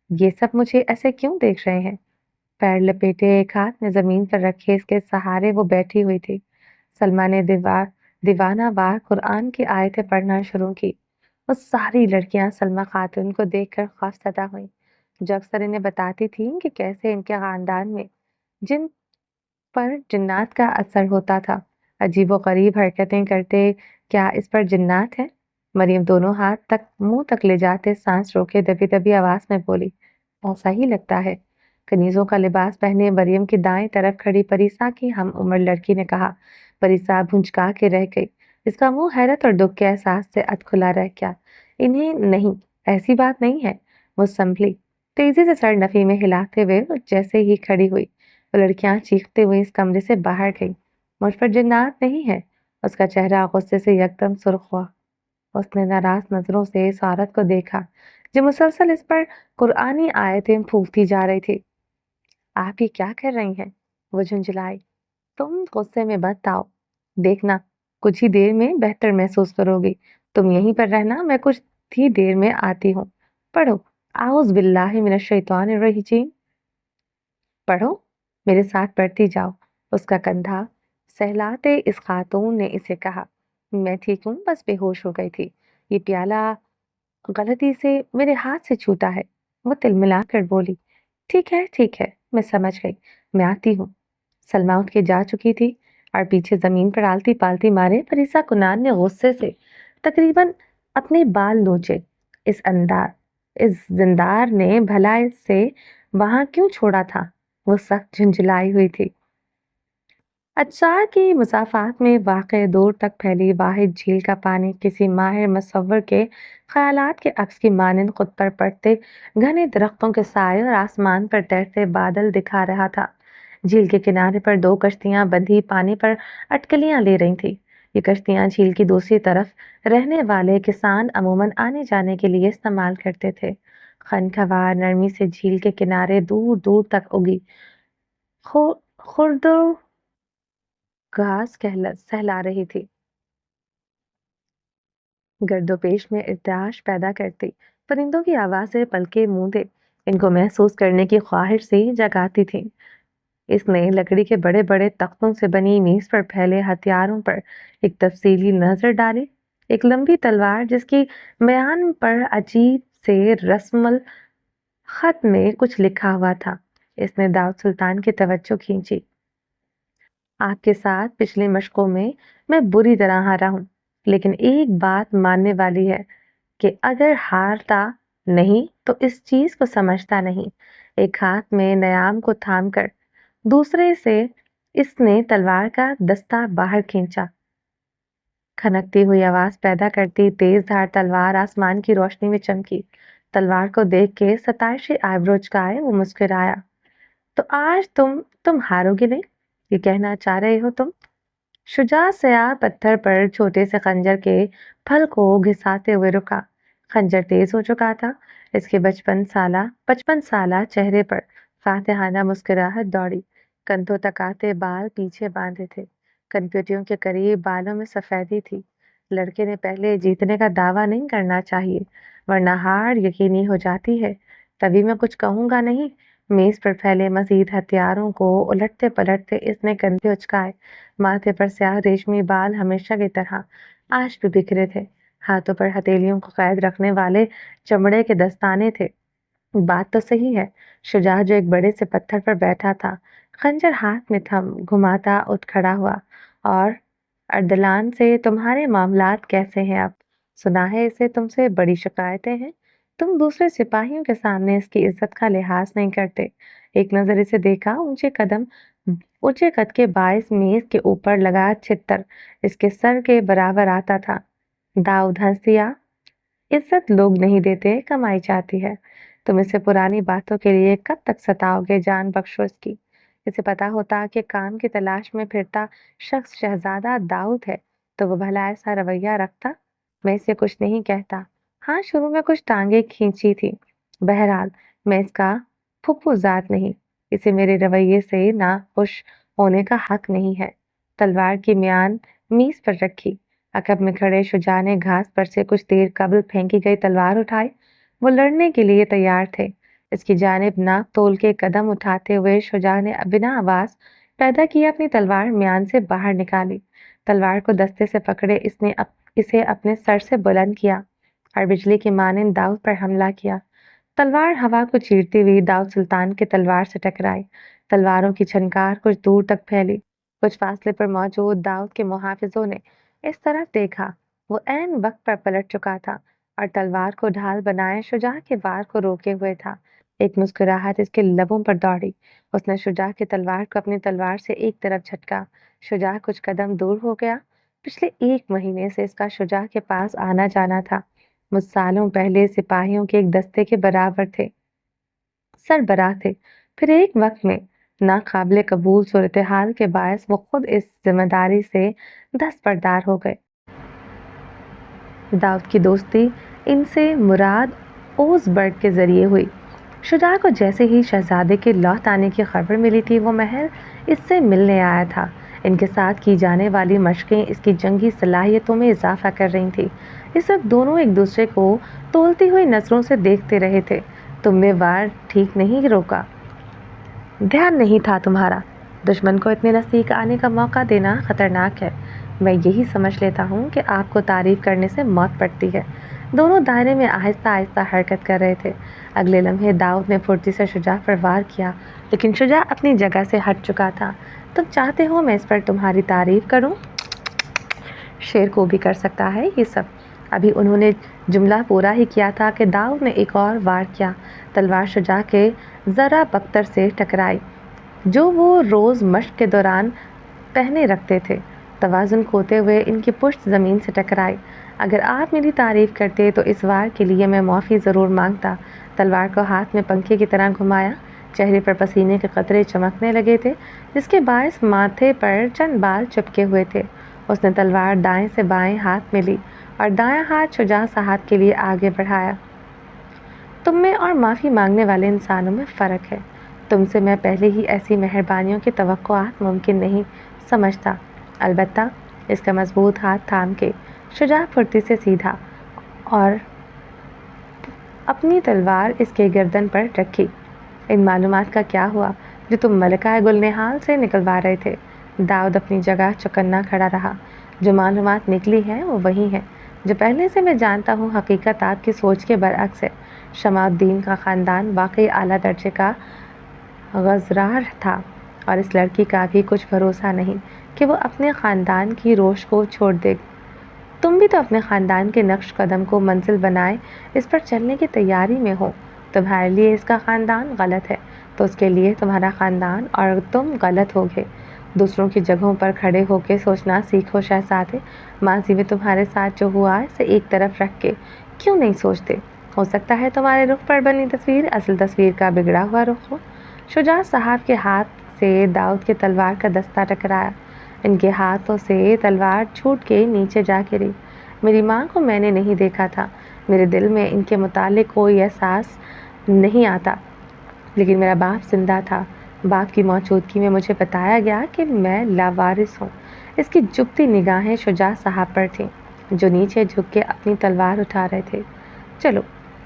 ये सब मुझे ऐसे क्यों देख रहे हैं? पैर लपेटे एक हाथ में जमीन पर रखे इसके सहारे वो बैठी हुई थी। सलमा ने दीवाना वार कुरान की आयतें पढ़ना शुरू की। वो सारी लड़कियां सलमा खातून को देखकर खौफजदा हुई, जो अक्सर इन्हें बताती थीं कि कैसे इनके खानदान में जिन पर जिन्नात का असर होता था। अजीबोगरीब हरकतें करते क्या इस पर जिन्नात है? मरियम दोनों हाथ तक मुंह तक ले जाते सांस रोके दबी दबी आवाज में बोली, ऐसा ही लगता है। कनीजों का लिबास पहने मरियम की दाएं तरफ खड़ी परीसा की हम उम्र लड़की ने कहा। परीसा भुंचका के रह गई। इसका मुंह हैरत और दुख के एहसास से अधखुला रह गया। इन्हें नहीं, ऐसी बात नहीं है। वो संभली। तेजी से सर नफी में हिलाते हुए वो जैसे ही खड़ी हुई, वो लड़कियां चीखते हुए इस कमरे से बाहर गई। मुझ पर जिन्नात नहीं है। उसका चेहरा गुस्से से यकदम सुर्ख हुआ। उसने नाराज नजरों से इस औरत को देखा, जो मुसलसल इस पर कुरआनी आयतें फूंकती जा रही थी। आप ये क्या कर रही हैं? वो झुंझलाई। तुम गुस्से में मत आओ। देखना, कुछ ही देर में बेहतर महसूस करोगी। तुम यहीं पर रहना, मैं कुछ ही देर में आती हूँ। पढ़ो, आउज़ बिल्लाहि मिनश शैतानिर रजीम। पढ़ो, मेरे साथ पढ़ती जाओ। उसका कंधा सहलाते इस खातून ने इसे कहा। मैं ठीक हूँ, बस बेहोश हो गई थी। ये प्याला गलती से मेरे हाथ से छूटा है। वो तिलमिलाकर बोली, ठीक है, मैं समझ गई। मैं आती हूँ। सलमा उठ के जा चुकी थी और पीछे जमीन पर आलती पालती मारे फरीसा कुनान ने गुस्से से तकरीबन अपने बाल नोचे। इस जिंदार ने भला इससे वहां क्यों छोड़ा था? वो सख्त झुंझलाई हुई थी। अचार की मुसाफात में वाक़ई दूर तक फैली वाहिद झील का पानी किसी माहिर मुसव्विर के ख़यालात के अक्स की मानिंद खुद पर पड़ते घने दरख्तों के साए और आसमान पर तैरते बादल दिखा रहा था। झील के किनारे पर दो कश्तियां बंधी पानी पर अटकलियां ले रही थी। ये कश्तियां झील की दूसरी तरफ रहने वाले किसान अमूमन आने जाने के लिए इस्तेमाल करते थे। खनखवार नरमी से झील के किनारे दूर दूर तक उगी खुर्द घास सहला रही थी, गर्दोपेश में इर्तियाश पैदा करती। परिंदों की आवाजें पलके मूंदे इनको महसूस करने की ख्वाहिश से जगाती थीं। इसने लकड़ी के बड़े बड़े तख्तों से बनी मेज पर फैले हथियारों पर एक तफसीली नजर डाली। एक लंबी तलवार जिसकी म्यान पर अजीब से रस्मल खत में कुछ लिखा हुआ था। इसने दाऊद सुल्तान की तवज्जो खींची। आपके साथ पिछली मशकों में मैं बुरी तरह हारा हूँ, लेकिन एक बात मानने वाली है कि अगर हारता नहीं तो इस चीज को समझता नहीं। एक हाथ में नयाम को थामकर दूसरे से इसने तलवार का दस्ता बाहर खींचा। खनकती हुई आवाज पैदा करती तेज धार तलवार आसमान की रोशनी में चमकी। तलवार को देख के सताइशी आईब्रो चुकाए वो मुस्कुराया। तो आज तुम हारोगे नहीं, ये कहना चाह रहे हो तुम? शुजा स्याह पत्थर पर छोटे से खंजर के फल को घिसाते हुए रुका। खंजर तेज हो चुका था। इसके 55 साला चेहरे पर फातिहाना मुस्कुराहट दौड़ी। कंधों तक आते बाल पीछे बांधे थे, कनपटियों के करीब बालों में सफेदी थी। लड़के ने पहले जीतने का दावा नहीं करना चाहिए, वरना हार यकीनी हो जाती है। तभी मैं कुछ कहूंगा नहीं। मेज पर फैले मजीद हथियारों को उलटते पलटते इसने कंधे उचकाए। माथे पर स्याह रेशमी बाल हमेशा की तरह आज भी बिखरे थे। हाथों पर हथेलियों को कैद रखने वाले चमड़े के दस्ताने थे। बात तो सही है। शुजा जो एक बड़े से पत्थर पर बैठा था, खंजर हाथ में थम घुमाता उठ खड़ा हुआ। और अर्दलान से तुम्हारे मामलात कैसे हैं अब? सुना है इसे तुमसे बड़ी शिकायतें हैं। तुम दूसरे सिपाहियों के सामने इसकी इज्जत का लिहाज नहीं करते। एक नजर इसे देखा, ऊंचे कद के बायस मेज के ऊपर लगा छितर इसके सर के बराबर आता था। दाऊद हंस दिया। इज्जत लोग नहीं देते, कमाई जाती है। तुम इसे पुरानी बातों के लिए कब तक सताओगे? जान बख्शो इसकी। इसे पता होता कि काम की तलाश में फिरता शख्स शहजादा दाऊद है तो वो भला ऐसा रवैया रखता? मैं इसे कुछ नहीं कहता। हाँ, शुरू में कुछ टांगे खींची थी। बहरहाल मैं इसका फुफ्फू जात नहीं। इसे मेरे रवैये से नाखुश होने का हक नहीं है। तलवार की म्यान मीज पर रखी। अकब में खड़े शुजा ने घास पर से कुछ देर कबल फेंकी गई तलवार उठाई। वो लड़ने के लिए तैयार थे। इसकी जानिब नाक तोल के कदम उठाते हुए शुजा ने बिना आवाज पैदा किए अपनी तलवार म्यान से बाहर निकाली। तलवार को दस्ते से पकड़े इसे अपने सर से बुलंद किया और बिजली की मानिंद दाऊद पर हमला किया। तलवार हवा को चीरती हुई दाऊद सुल्तान की तलवार से टकराई। तलवारों की छनकार कुछ दूर तक फैली। कुछ फासले पर मौजूद दाऊद के मुहाफिजों ने इस तरफ देखा। वो ऐन वक्त पर पलट चुका था और तलवार को ढाल बनाए शुजा के वार को रोके हुए था। एक मुस्कुराहट इसके लबों पर दौड़ी। उसने शुजा की तलवार को अपनी तलवार से एक तरफ झटका। शुजा कुछ कदम दूर हो गया। पिछले 1 महीने से इसका शुजा के पास आना जाना था। मुझ सालों पहले सिपाहियों के एक दस्ते के बराबर थे, सरबराह थे। फिर एक वक्त में नाकाबिले कबूल सूरत हाल के बायस वो खुद इस जिम्मेदारी से दस्तबरदार हो गए। दाऊद की दोस्ती इनसे मुराद ओसबर्ग के जरिए हुई। शुजा को जैसे ही शहजादे के लौट आने की खबर मिली थी, वो महल इससे मिलने आया था। इनके साथ की जाने वाली मशकें इसकी जंगी सलाहियतों में इजाफा कर रही थी। इस वक्त दोनों एक दूसरे को तोलती हुई नजरों से देखते रहे थे। तुमने वार ठीक नहीं रोका, ध्यान नहीं था तुम्हारा। दुश्मन को इतने नज़दीक आने का मौका देना खतरनाक है। मैं यही समझ लेता हूँ कि आपको तारीफ करने से मौत पड़ती है। दोनों दायरे में आहिस्ता आहिस्ता हरकत कर रहे थे। अगले लम्हे दाऊद ने फुर्ती से शुजा पर वार किया, लेकिन शुजा अपनी जगह से हट चुका था। तुम चाहते हो मैं इस पर तुम्हारी तारीफ करूँ? शेर को भी कर सकता है ये सब। अभी उन्होंने जुमला पूरा ही किया था कि दाऊद ने एक और वार किया। तलवार शुजा के जरा बख्तर से टकराई, जो वो रोज़ मश्क के दौरान पहने रखते थे। तवाज़ुन खोते हुए इनकी पुश्त ज़मीन से टकराई। अगर आप मेरी तारीफ़ करते तो इस वार के लिए मैं माफ़ी ज़रूर मांगता। तलवार को हाथ में पंखे की तरह घुमाया। चेहरे पर पसीने के कतरे चमकने लगे थे, जिसके बायस माथे पर चंद बाल चिपके हुए थे। उसने तलवार दाएं से बाएं हाथ में ली और दायां हाथ शुजा साहब के लिए आगे बढ़ाया। तुम में और माफ़ी मांगने वाले इंसानों में फ़र्क है। तुमसे मैं पहले ही ऐसी मेहरबानियों की तवक्कुआत मुमकिन नहीं समझता। अलबत्ता इसका मजबूत हाथ थाम के शुजा फुर्ती से सीधा और अपनी तलवार इसके गर्दन पर रखी। इन मालूमात का क्या हुआ जो तुम मलिका गुलनिहाल से निकलवा रहे थे? दाऊद अपनी जगह चौकन्ना खड़ा रहा। जो मालूमात निकली हैं वो वही हैं जो पहले से मैं जानता हूँ। हकीकत आपकी सोच के बरअक्स है। शमाउद्दीन का ख़ानदान वाकई आला दर्जे का गज़रार था और इस लड़की का भी कुछ भरोसा नहीं कि वो अपने ख़ानदान की रोश को छोड़ दे। तुम भी तो अपने ख़ानदान के नक्श कदम को मंजिल बनाए इस पर चलने की तैयारी में हो। तुम्हारे लिए इसका ख़ानदान गलत है तो उसके लिए तुम्हारा ख़ानदान और तुम गलत होगे। दूसरों की जगहों पर खड़े होकर सोचना सीखो शहजादे। माजी में तुम्हारे साथ जो हुआ इसे एक तरफ रख के क्यों नहीं सोचते? हो सकता है तुम्हारे रुख पर बनी तस्वीर असल तस्वीर का बिगड़ा हुआ रुख हो। शुजा साहब के हाथ से दाऊद की तलवार का दस्ता टकराया। इनके हाथों से तलवार छूट के नीचे जा गिरी। मेरी माँ को मैंने नहीं देखा था। मेरे दिल में इनके मुतालिक कोई एहसास नहीं आता, लेकिन मेरा बाप जिंदा था। باپ کی मौजूदगी में मुझे बताया गया कि मैं लावारिस हूँ। इसकी चुभती निगाहें शुजा साहब पर थीं, जो नीचे झुक के अपनी तलवार उठा रहे थे। चलो,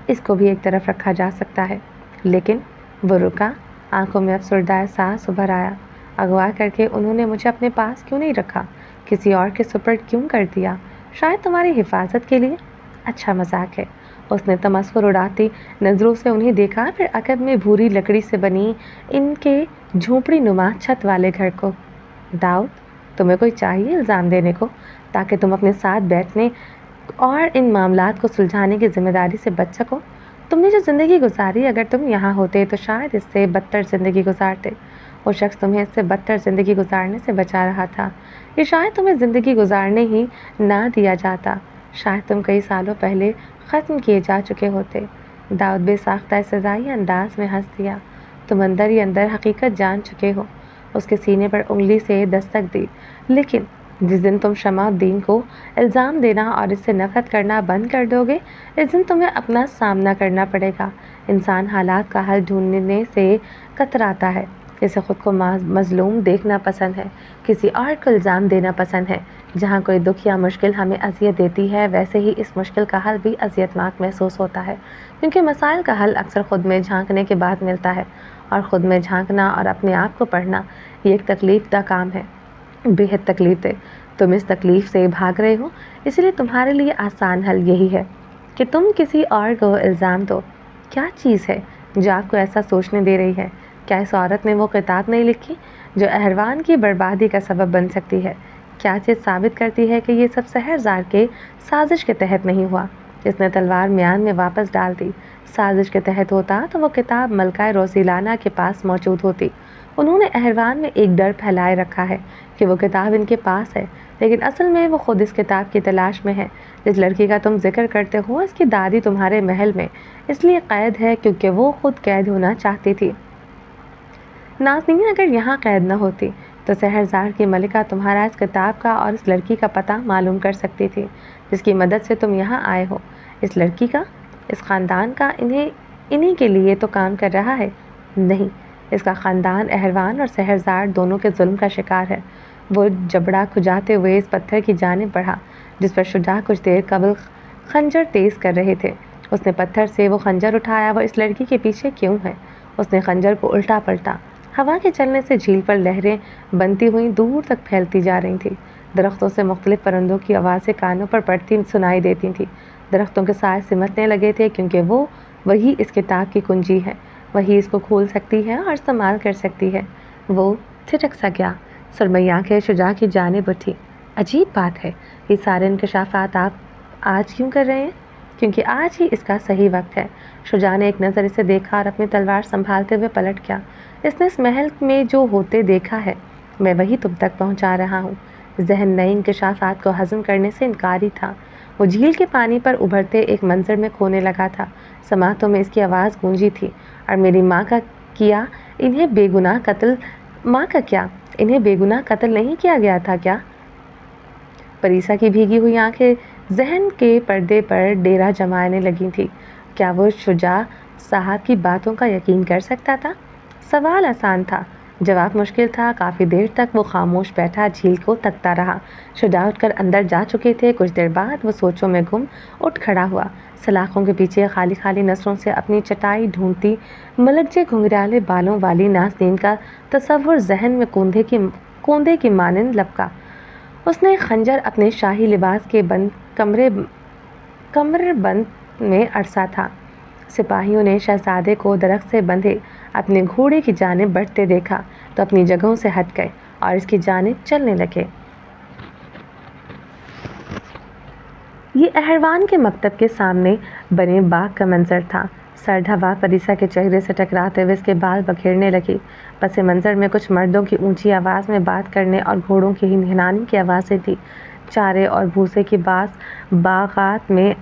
इसको भी एक तरफ रखा जा सकता है। लेकिन वो रुका, आंखों में अफसरदा एहसास उभर आया। अगवा करके उन्होंने मुझे अपने पास क्यों नहीं रखा? किसी और के सुपर्द क्यों कर दिया? शायद तुम्हारी हिफाजत के लिए? अच्छा मजाक है। उसने तमस्कुर उड़ाती नज़रों से उन्हें देखा, फिर अकब में भूरी लकड़ी से बनी इनके झोंपड़ी नुमा छत वाले घर को। दाऊद, तुम्हें कोई चाहिए इल्ज़ाम देने को, ताकि तुम अपने साथ बैठने और इन मामलात को सुलझाने की जिम्मेदारी से बच सको? तुमने जो ज़िंदगी गुजारी, अगर तुम यहाँ होते तो शायद इससे बदतर ज़िंदगी गुजारते। वो शख्स तुम्हें इससे बदतर ज़िंदगी गुजारने से बचा रहा था। ये शायद तुम्हें ज़िंदगी गुजारने ही ना दिया जाता। शायद तुम कई सालों पहले ख़त्म किए जा चुके होते। दाऊद बेसाख्ता सज़ाई अंदाज में हंस दिया। तुम अंदर ही अंदर हकीकत जान चुके हो। उसके सीने पर उंगली से दस्तक दी। लेकिन जिस दिन तुम शमाउद्दीन को इल्ज़ाम देना और इससे नफ़रत करना बंद कर दोगे, इस दिन तुम्हें अपना सामना करना पड़ेगा। इंसान हालात का हल ढूंढने से कतराता है। इसे ख़ुद को मज़लूम देखना पसंद है, किसी और को इल्ज़ाम देना पसंद है। जहाँ कोई दुख या मुश्किल हमें अज़ियत देती है, वैसे ही इस मुश्किल का हल भी अज़ियतनाक महसूस होता है, क्योंकि मसाइल का हल अक्सर ख़ुद में झांकने के बाद मिलता है। और ख़ुद में झांकना और अपने आप को पढ़ना ये एक तकलीफ़ का काम है, बेहद तकलीफ़ है। तुम इस तकलीफ़ से भाग रहे हो, इसलिए तुम्हारे लिए आसान हल यही है कि तुम किसी और को इल्ज़ाम दो। क्या चीज़ है जो आपको ऐसा सोचने दे रही है? क्या इस औरत ने वो किताब नहीं लिखी जो अहरवान की बर्बादी का सबब बन सकती है? क्या चीज़ साबित करती है कि ये सब सहरज़ार के साजिश के तहत नहीं हुआ? इसने तलवार म्यान में वापस डाल दी। साजिश के तहत होता तो वो किताब मलका रोज़िलाना के पास मौजूद होती। उन्होंने अहरवान में एक डर फैलाए रखा है कि वो किताब इनके पास है, लेकिन असल में वो खुद इस किताब की तलाश में है। जिस लड़की का तुम जिक्र करते हो, इसकी दादी तुम्हारे महल में इसलिए कैद है क्योंकि वो खुद कैद होना चाहती थी। नाज़नीन, अगर यहाँ कैद न होती तो सहरज़ार की मलिका तुम्हारा इस किताब का और इस लड़की का पता मालूम कर सकती थी, जिसकी मदद से तुम यहाँ आए हो। इस लड़की का, इस ख़ानदान का इन्हीं के लिए तो काम कर रहा है। नहीं, इसका ख़ानदान अहरवान और सहरज़ार दोनों के जुल्म का शिकार है। वो जबड़ा खुजाते हुए इस पत्थर की जानिब बढ़ा जिस पर शुजा कुछ देर कबल खंजर तेज़ कर रहे थे। उसने पत्थर से वो खंजर उठाया। वो इस लड़की के पीछे क्यों है? उसने खंजर को उल्टा पलटा। हवा के चलने से झील पर लहरें बनती हुई दूर तक फैलती जा रही थी। दरख्तों से मुख्तलिफ परिंदों की आवाज़ें कानों पर पड़ती सुनाई देती थी। दरख्तों के साए सिमटने लगे थे, क्योंकि वो वही इस किताब की कुंजी है। वही इसको खोल सकती है और इस्तेमाल कर सकती है। वो थिरक सा गया। सुरमई आंखें शुजा की जानिब उठी। अजीब बात है, ये सारे इंकशाफात आप आज क्यों कर रहे हैं? क्योंकि आज ही इसका सही वक्त है। शुजा ने एक नज़र इसे देखा और अपनी तलवार संभालते हुए पलट गया। इसने इस महल में जो होते देखा है, मैं वही तुम तक पहुंचा रहा हूँ। जहन नए इंकशाफात को हज़म करने से इनकारी था। वो झील के पानी पर उभरते एक मंजर में खोने लगा था। समातों में इसकी आवाज़ गूंजी थी। और मेरी माँ का किया इन्हें बेगुनाह कत्ल माँ का क्या इन्हें बेगुनाह कत्ल नहीं किया गया था क्या? परीसा की भीगी हुई आंखें जहन के पर्दे पर डेरा जमाने लगी थी। क्या वो शुजा साहब की बातों का यकीन कर सकता था? सवाल आसान था, जवाब मुश्किल था। काफ़ी देर तक वो खामोश बैठा झील को तकता रहा। शुजा उठकर अंदर जा चुके थे। कुछ देर बाद वो सोचों में गुम उठ खड़ा हुआ। सलाखों के पीछे खाली खाली नसरों से अपनी चटाई ढूंढती मलकजे घुंघराले बालों वाली नाज़नीन का तस्वुर जहन में कोंदे की मानंद लपका। उसने खंजर अपने शाही लिबास के बंद कमरबंद में अरसा था। सिपाहियों ने शहजादे को दरख्त से बंधे अपने घोड़े की जानिब बढ़ते देखा तो अपनी जगहों से हट गए और इसकी जानिब चलने लगे। ये अहरवान के मकतब के सामने बने बाग का मंजर था। सर्द हवा परीसा के चेहरे से टकराते हुए इसके बाल बखेरने लगी। पस मंजर में कुछ मर्दों की ऊंची आवाज़ में बात करने और घोड़ों की हिनहिनाने की आवाज़ें थी। चारे और भूसे की बास बागात में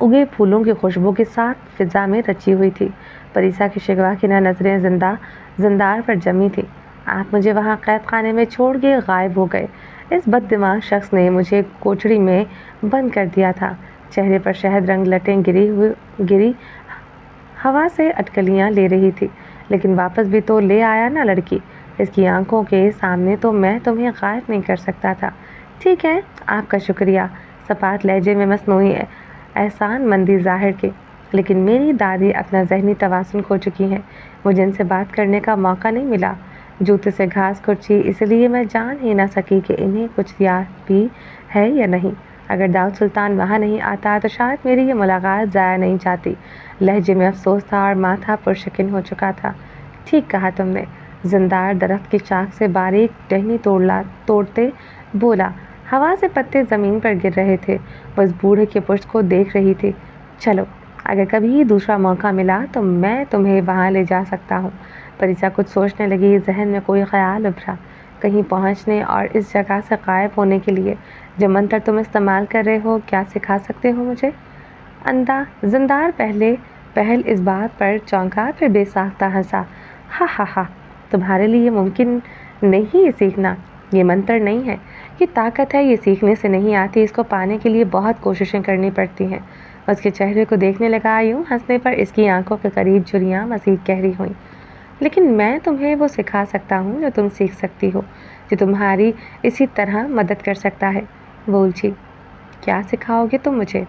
उगे फूलों की खुशबू के साथ फिजा में रची हुई थी। परीसा की शिकवा की नज़रें जिंदार पर जमी थी। आप मुझे वहाँ कैद खाने में छोड़ के गायब हो गए। इस बददिमाग शख्स ने मुझे कोठड़ी में बंद कर दिया था। चेहरे पर शहद रंग लटें गिरी हवा से अटकलियाँ ले रही थी, लेकिन वापस भी तो ले आया ना लड़की। इसकी आंखों के सामने तो मैं तुम्हें गायब नहीं कर सकता था। ठीक है, आपका शुक्रिया, सपाट लहजे में मसनूई एहसान मंदी ज़ाहिर की। लेकिन मेरी दादी अपना ज़हनी तवाज़ुन खो चुकी हैं। मुझे इनसे बात करने का मौका नहीं मिला। जूते से घास कुर्ची, इसलिए मैं जान ही ना सकी कि इन्हें कुछ याद भी है या नहीं। अगर दाऊद सुल्तान वहाँ नहीं आता तो शायद मेरी ये मुलाकात ज़ाया नहीं जाती। लहजे में अफसोस था और माथा पुरशकिन हो चुका था। ठीक कहा तुमने। जिंदार दरख्त की शाख से बारीक टहनी तोड़ते बोला। हवा से पत्ते ज़मीन पर गिर रहे थे। बस बूढ़े के पुष्ट को देख रही थी। चलो, अगर कभी दूसरा मौका मिला तो मैं तुम्हें वहाँ ले जा सकता हूँ। परिसा कुछ सोचने लगी। जहन में कोई ख्याल उभरा। कहीं पहुँचने और इस जगह से गायब होने के लिए जो मंत्र तुम इस्तेमाल कर रहे हो, क्या सिखा सकते हो मुझे? जिंदार पहल इस बात पर चौंका, फिर बेसाख्ता हंसा। हा हा हा, तुम्हारे लिए मुमकिन नहीं ये सीखना। ये मंत्र नहीं है, ये ताकत है। ये सीखने से नहीं आती, इसको पाने के लिए बहुत कोशिशें करनी पड़ती हैं। उसके चेहरे को देखने लगा। यूं हंसने पर इसकी आंखों के करीब झुर्रियाँ मज़ीद गहरी हुईं। लेकिन मैं तुम्हें वो सिखा सकता हूँ जो तुम सीख सकती हो, जो तुम्हारी इसी तरह मदद कर सकता है। वो उलझी। क्या सिखाओगे तुम मुझे?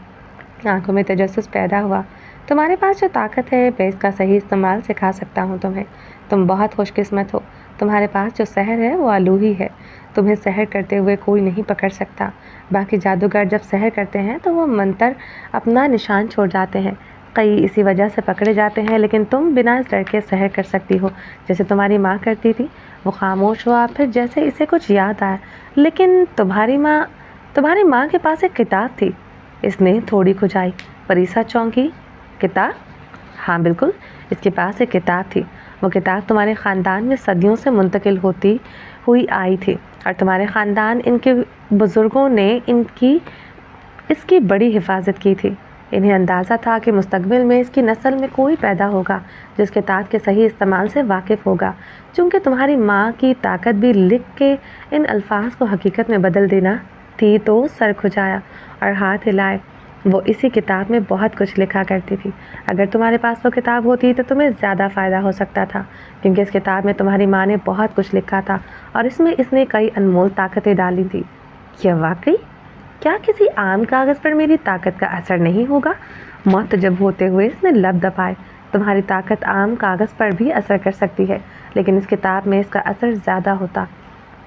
आंखों में तजस्सुस पैदा हुआ। तुम्हारे पास जो ताकत है, मैं इसका सही इस्तेमाल सिखा सकता हूँ तुम्हें। तुम बहुत खुशकिस्मत हो। तुम्हारे पास जो सहर है वो आलूही है। तुम्हें सहर करते हुए कोई नहीं पकड़ सकता। बाकी जादूगर जब सहर करते हैं तो वो मंत्र अपना निशान छोड़ जाते हैं। कई इसी वजह से पकड़े जाते हैं। लेकिन तुम बिना इस डर के सहर कर सकती हो, जैसे तुम्हारी माँ करती थी। वो खामोश हुआ, फिर जैसे इसे कुछ याद आया। लेकिन तुम्हारी माँ के पास एक किताब थी। इसने थोड़ी खुजाई। परिसा चौंकी। किताब? हाँ बिल्कुल, इसके पास एक किताब थी। वो किताब तुम्हारे ख़ानदान में सदियों से मुंतकिल होती हुई आई थी और तुम्हारे ख़ानदान, इनके बुज़ुर्गों ने इसकी बड़ी हिफाजत की थी। इन्हें अंदाज़ा था कि मुस्तकबिल में इसकी नस्ल में कोई पैदा होगा जिस किताब के सही इस्तेमाल से वाकिफ़ होगा। चूँकि तुम्हारी माँ की ताकत भी लिख के इन अल्फाज को हकीकत में बदल देना थी, तो सर खुजाया और हाथ हिलाए। वो इसी किताब में बहुत कुछ लिखा करती थी। अगर तुम्हारे पास वो किताब होती तो तुम्हें ज़्यादा फ़ायदा हो सकता था, क्योंकि इस किताब में तुम्हारी माँ ने बहुत कुछ लिखा था और इसमें इसने कई अनमोल ताकतें डाली थी। क्या वाकई? क्या किसी आम कागज़ पर मेरी ताकत का असर नहीं होगा? मुअत्तजब होते हुए इसने लब दबाए। तुम्हारी ताकत आम कागज़ पर भी असर कर सकती है, लेकिन इस किताब में इसका असर ज़्यादा होता।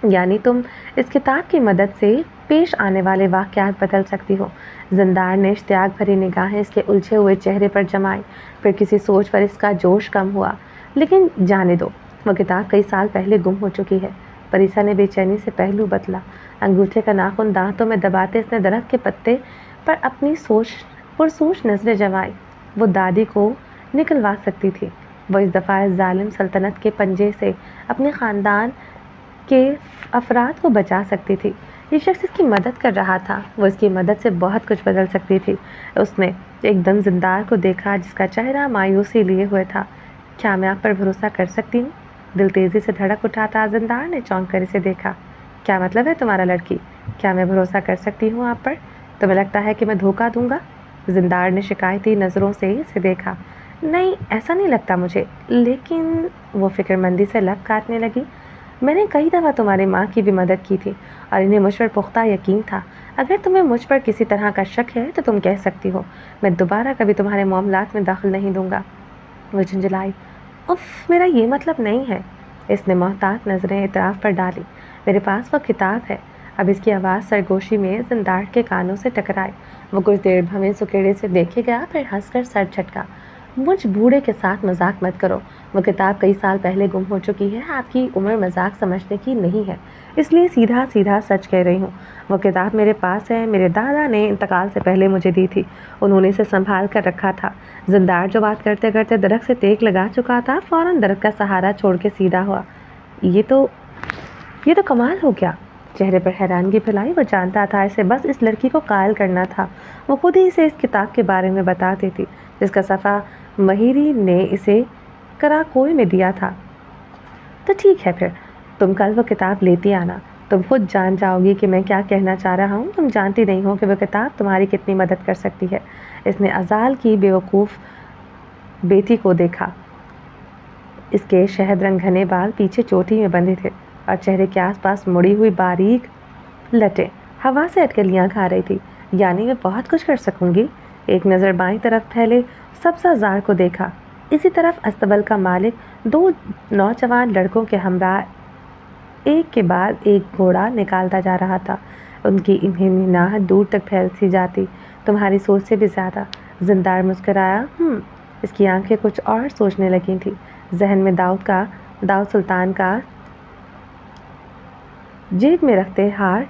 यानी तुम इस किताब की मदद से पेश आने वाले वाक़यात बदल सकती हो। जिंदार ने इश्तियाक भरी निगाहें इसके उलझे हुए चेहरे पर जमाई। फिर किसी सोच पर इसका जोश कम हुआ। लेकिन जाने दो, वो किताब कई साल पहले गुम हो चुकी है। परिसा ने बेचैनी से पहलू बदला। अंगूठे का नाखून दांतों में दबाते इसने दरख्त के पत्ते पर अपनी पुरसोच नज़रें जमाई। वो दादी को निकलवा सकती थी। वो इस दफ़ा जालिम सल्तनत के पंजे से अपने ख़ानदान के अफराद को बचा सकती थी। ये शख्स इसकी मदद कर रहा था। वो इसकी मदद से बहुत कुछ बदल सकती थी। उसने एकदम जिंदार को देखा, जिसका चेहरा मायूसी लिए हुए था। क्या मैं आप पर भरोसा कर सकती हूँ? दिल तेज़ी से धड़क उठा था। जिंदार ने चौंक कर इसे देखा। क्या मतलब है तुम्हारा लड़की? क्या मैं भरोसा कर सकती हूँ आप पर? तुम्हें लगता है कि मैं धोखा दूंगा? जिंदार ने शिकायती नज़रों से इसे देखा। नहीं, ऐसा नहीं लगता मुझे। लेकिन वो फिक्रमंदी से लब काटने लगी। मैंने कई दफ़ा तुम्हारी माँ की भी मदद की थी और इन्हें मुझ पर पुख्ता यकीन था। अगर तुम्हें मुझ पर किसी तरह का शक है तो तुम कह सकती हो। मैं दोबारा कभी तुम्हारे मामलात में दखल नहीं दूंगा। वो झुंझलाई। उफ, मेरा ये मतलब नहीं है। इसने मोहतात नज़रें इतराफ़ पर डाली। मेरे पास वो किताब है। अब इसकी आवाज़ सरगोशी में जिंदार के कानों से टकराई। वो कुछ देर भवें सुकेड़े से देखे गया, फिर हंसकर सर झटका। मुझ बूढ़े के साथ मजाक मत करो। वो किताब कई साल पहले गुम हो चुकी है। आपकी उम्र मजाक समझने की नहीं है, इसलिए सीधा सीधा सच कह रही हूँ। वो किताब मेरे पास है। मेरे दादा ने इंतकाल से पहले मुझे दी थी। उन्होंने इसे संभाल कर रखा था। जिंदार जो बात करते करते दरख्त से टेक लगा चुका था, फ़ौरन दरख्त का सहारा छोड़ के सीधा हुआ। ये तो कमाल हो गया। चेहरे पर हैरानगी फैलाई। वो जानता था इसे बस इस लड़की को कायल करना था। वो खुद ही इसे इस किताब के बारे में बताती थी, जिसका सफ़ा महिरी ने इसे कराकोई में दिया था। तो ठीक है, फिर तुम कल वो किताब लेती आना। तुम खुद जान जाओगी कि मैं क्या कहना चाह रहा हूँ। तुम जानती नहीं हो कि वो किताब तुम्हारी कितनी मदद कर सकती है। इसने अजाल की बेवकूफ़ बेटी को देखा। اس کے شہد رنگ گھنے بال پیچھے چوٹی میں بندھے تھے اور چہرے کے آس پاس مڑی ہوئی باریک لٹیں ہوا سے اٹکلیاں کھا رہی تھی۔ یعنی میں بہت کچھ کر سکوں گی۔ ایک نظر بائیں طرف پھیلے سبزہ زار کو دیکھا۔ اسی طرف استبل کا مالک 2 نوجوان لڑکوں کے ہمراہ ایک کے بعد ایک گھوڑا نکالتا جا رہا تھا۔ ان کی ناحت دور تک پھیل سی جاتی، تمہاری سوچ سے بھی زیادہ۔ زندار مسکرایا۔ اس کی آنکھیں کچھ اور سوچنے لگی تھی۔ ذہن میں داؤد سلطان کا جیب میں رکھتے ہار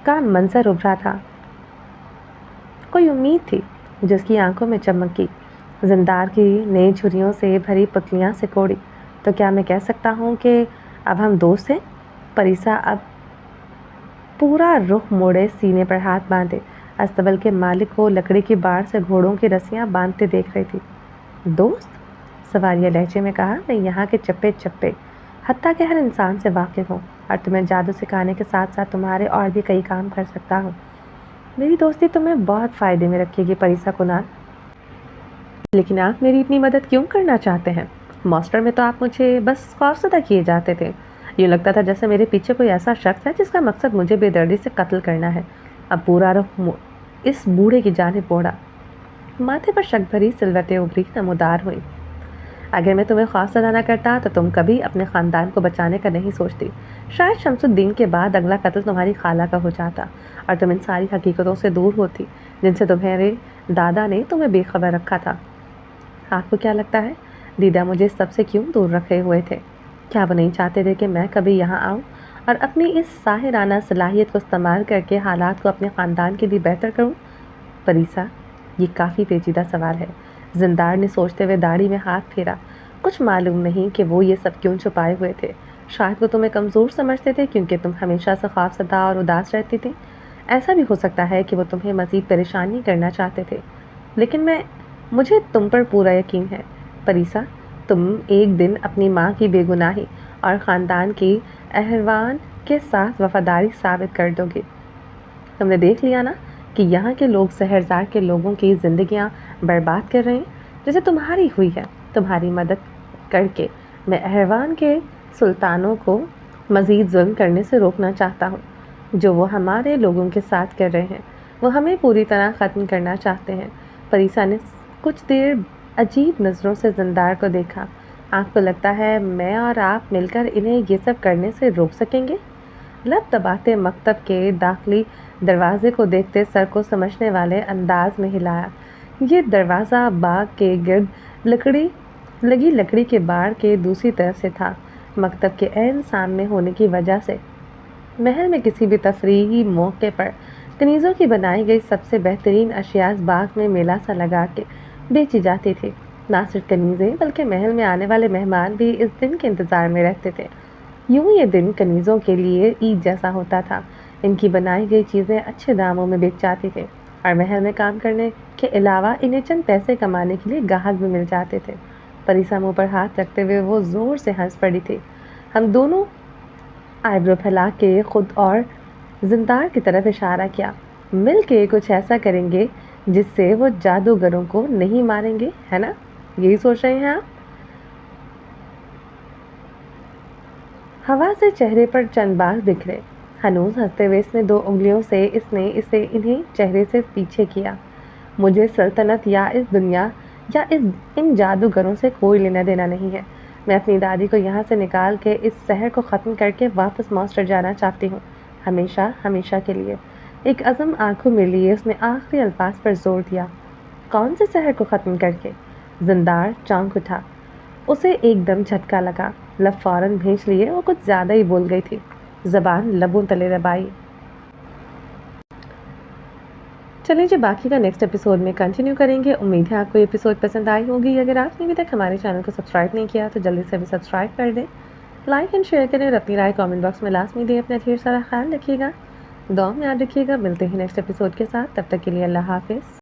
کا منظر ابھرا تھا۔ کوئی امید تھی جو اس کی آنکھوں میں چمکی۔ زندار کی نئی جھریوں سے بھری پتلیاں سے کوڑی۔ تو کیا میں کہہ سکتا ہوں کہ اب ہم دوست ہیں؟ پریسا اب پورا رخ موڑے سینے پر ہاتھ باندھے استبل کے مالک کو لکڑی کی باڑ سے گھوڑوں کی رسیاں باندھتے دیکھ رہی تھی۔ دوست؟ سواریہ لہجے میں کہا۔ میں یہاں کے چپے چپے حتیٰ کہ ہر انسان سے واقف ہوں اور تمہیں جادو سکھانے کے ساتھ ساتھ تمہارے اور بھی کئی کام کر سکتا ہوں۔ میری دوستی تمہیں بہت فائدے میں رکھے گی پریسا کنال۔ لیکن آپ میری اتنی مدد کیوں کرنا چاہتے ہیں؟ ماسٹر میں تو آپ مجھے بس خوفزدہ کیے جاتے تھے۔ یوں لگتا تھا جیسے میرے پیچھے کوئی ایسا شخص ہے جس کا مقصد مجھے بے دردی سے قتل کرنا ہے۔ اب پورا رخ اس بوڑھے کی جانب موڑا۔ ماتھے پر شک بھری سلوٹیں ابھری نمودار ہوئیں۔ اگر میں تمہیں خوفزدہ نہ کرتا تو تم کبھی اپنے خاندان کو بچانے کا نہیں سوچتی۔ شاید شمس الدین کے بعد اگلا قتل تمہاری خالہ کا ہو جاتا اور تم ان ساری حقیقتوں سے دور ہوتی جن سے تمہارے دادا نے تمہیں بے خبر رکھا تھا۔ آپ کو کیا لگتا ہے دیدا مجھے سب سے کیوں دور رکھے ہوئے تھے؟ کیا وہ نہیں چاہتے تھے کہ میں کبھی یہاں آؤں اور اپنی اس ساحرانہ صلاحیت کو استعمال کر کے حالات کو اپنے خاندان کے لیے بہتر کروں؟ پریسا، یہ کافی پیچیدہ سوال ہے۔ زندار نے سوچتے ہوئے داڑھی میں ہاتھ پھیرا۔ کچھ معلوم نہیں کہ وہ یہ سب کیوں چھپائے ہوئے تھے۔ شاید وہ تمہیں کمزور سمجھتے تھے کیونکہ تم ہمیشہ سے خوفزدہ اور اداس رہتی تھی۔ ایسا بھی ہو سکتا ہے کہ وہ تمہیں مزید پریشانی کرنا چاہتے تھے۔ لیکن مجھے تم پر پورا یقین ہے پریسا، تم ایک دن اپنی ماں کی بے گناہی اور خاندان کی احترام کے ساتھ وفاداری ثابت کر دو گے۔ تم نے دیکھ لیا نا کہ یہاں کے لوگ شہرزاد کے لوگوں کی زندگیاں برباد کر رہے ہیں جیسے تمہاری ہوئی ہے۔ تمہاری مدد کر کے میں احترام کے سلطانوں کو مزید ظلم کرنے سے روکنا چاہتا ہوں جو وہ ہمارے لوگوں کے ساتھ کر رہے ہیں۔ وہ ہمیں پوری طرح ختم کرنا چاہتے ہیں۔ پریسا نے کچھ دیر عجیب نظروں سے زندار کو دیکھا۔ آپ کو لگتا ہے میں اور آپ مل کر انہیں یہ سب کرنے سے روک سکیں گے؟ لب دباتے مکتب کے داخلی دروازے کو دیکھتے سر کو سمجھنے والے انداز میں ہلایا۔ یہ دروازہ باغ کے گرد لگی لکڑی کے باڑ کے دوسری طرف سے تھا۔ مکتب کے عین سامنے ہونے کی وجہ سے محل میں کسی بھی تفریحی موقع پر کنیزوں کی بنائی گئی سب سے بہترین اشیاء اس باغ میں میلہ سا لگا کے بیچی جاتی تھی۔ نہ صرف کنیزیں بلکہ محل میں آنے والے مہمان بھی اس دن کے انتظار میں رہتے تھے۔ یوں یہ دن کنیزوں کے لیے عید جیسا ہوتا تھا۔ ان کی بنائی گئی چیزیں اچھے داموں میں بیچ جاتی تھیں اور محل میں کام کرنے کے علاوہ انہیں چند پیسے کمانے کے لیے گاہک بھی مل جاتے تھے۔ پریسا منہ پر ہاتھ رکھتے ہوئے وہ زور سے ہنس پڑی تھی۔ ہم دونوں آئیبرو پھیلا کے خود اور زندار کی طرف اشارہ کیا۔ مل کے کچھ ایسا کریں گے جس سے وہ جادوگروں کو نہیں ماریں گے، ہے نا؟ یہی سوچ رہے ہیں آپ؟ ہوا سے چہرے پر چند بال بکھرے۔ ہنوز ہنستے ہوئے اس نے 2 انگلیوں سے انہیں چہرے سے پیچھے کیا۔ مجھے سلطنت یا اس دنیا یا ان جادوگروں سے کوئی لینا دینا نہیں ہے۔ میں اپنی دادی کو یہاں سے نکال کے اس شہر کو ختم کر کے واپس ماسٹر جانا چاہتی ہوں، ہمیشہ ہمیشہ کے لیے۔ ایک عزم آنکھوں میں لیے اس نے آخری الفاظ پر زور دیا۔ کون سے شہر کو ختم کر کے؟ زندار چونک اٹھا۔ اسے ایک دم جھٹکا لگا۔ لب فوراً بھینچ لیے، وہ کچھ زیادہ ہی بول گئی تھی۔ زبان لبوں تلے دبائی۔ چلیں جی، باقی کا نیکسٹ ایپیسوڈ میں کنٹینیو کریں گے۔ امید ہے آپ کو یہ ایپیسوڈ پسند آئی ہوگی۔ اگر آپ نے ابھی تک ہمارے چینل کو سبسکرائب نہیں کیا تو جلدی سے ابھی سبسکرائب کر دیں، لائک اینڈ شیئر کریں اور اپنی رائے کامنٹ باکس میں لازمی دیں۔ اپنا ڈھیر سارا خیال رکھیے گا، دعا میں یاد رکھیے گا۔ ملتے ہیں نیکسٹ ایپیسوڈ کے ساتھ، تب تک کے لیے اللہ حافظ۔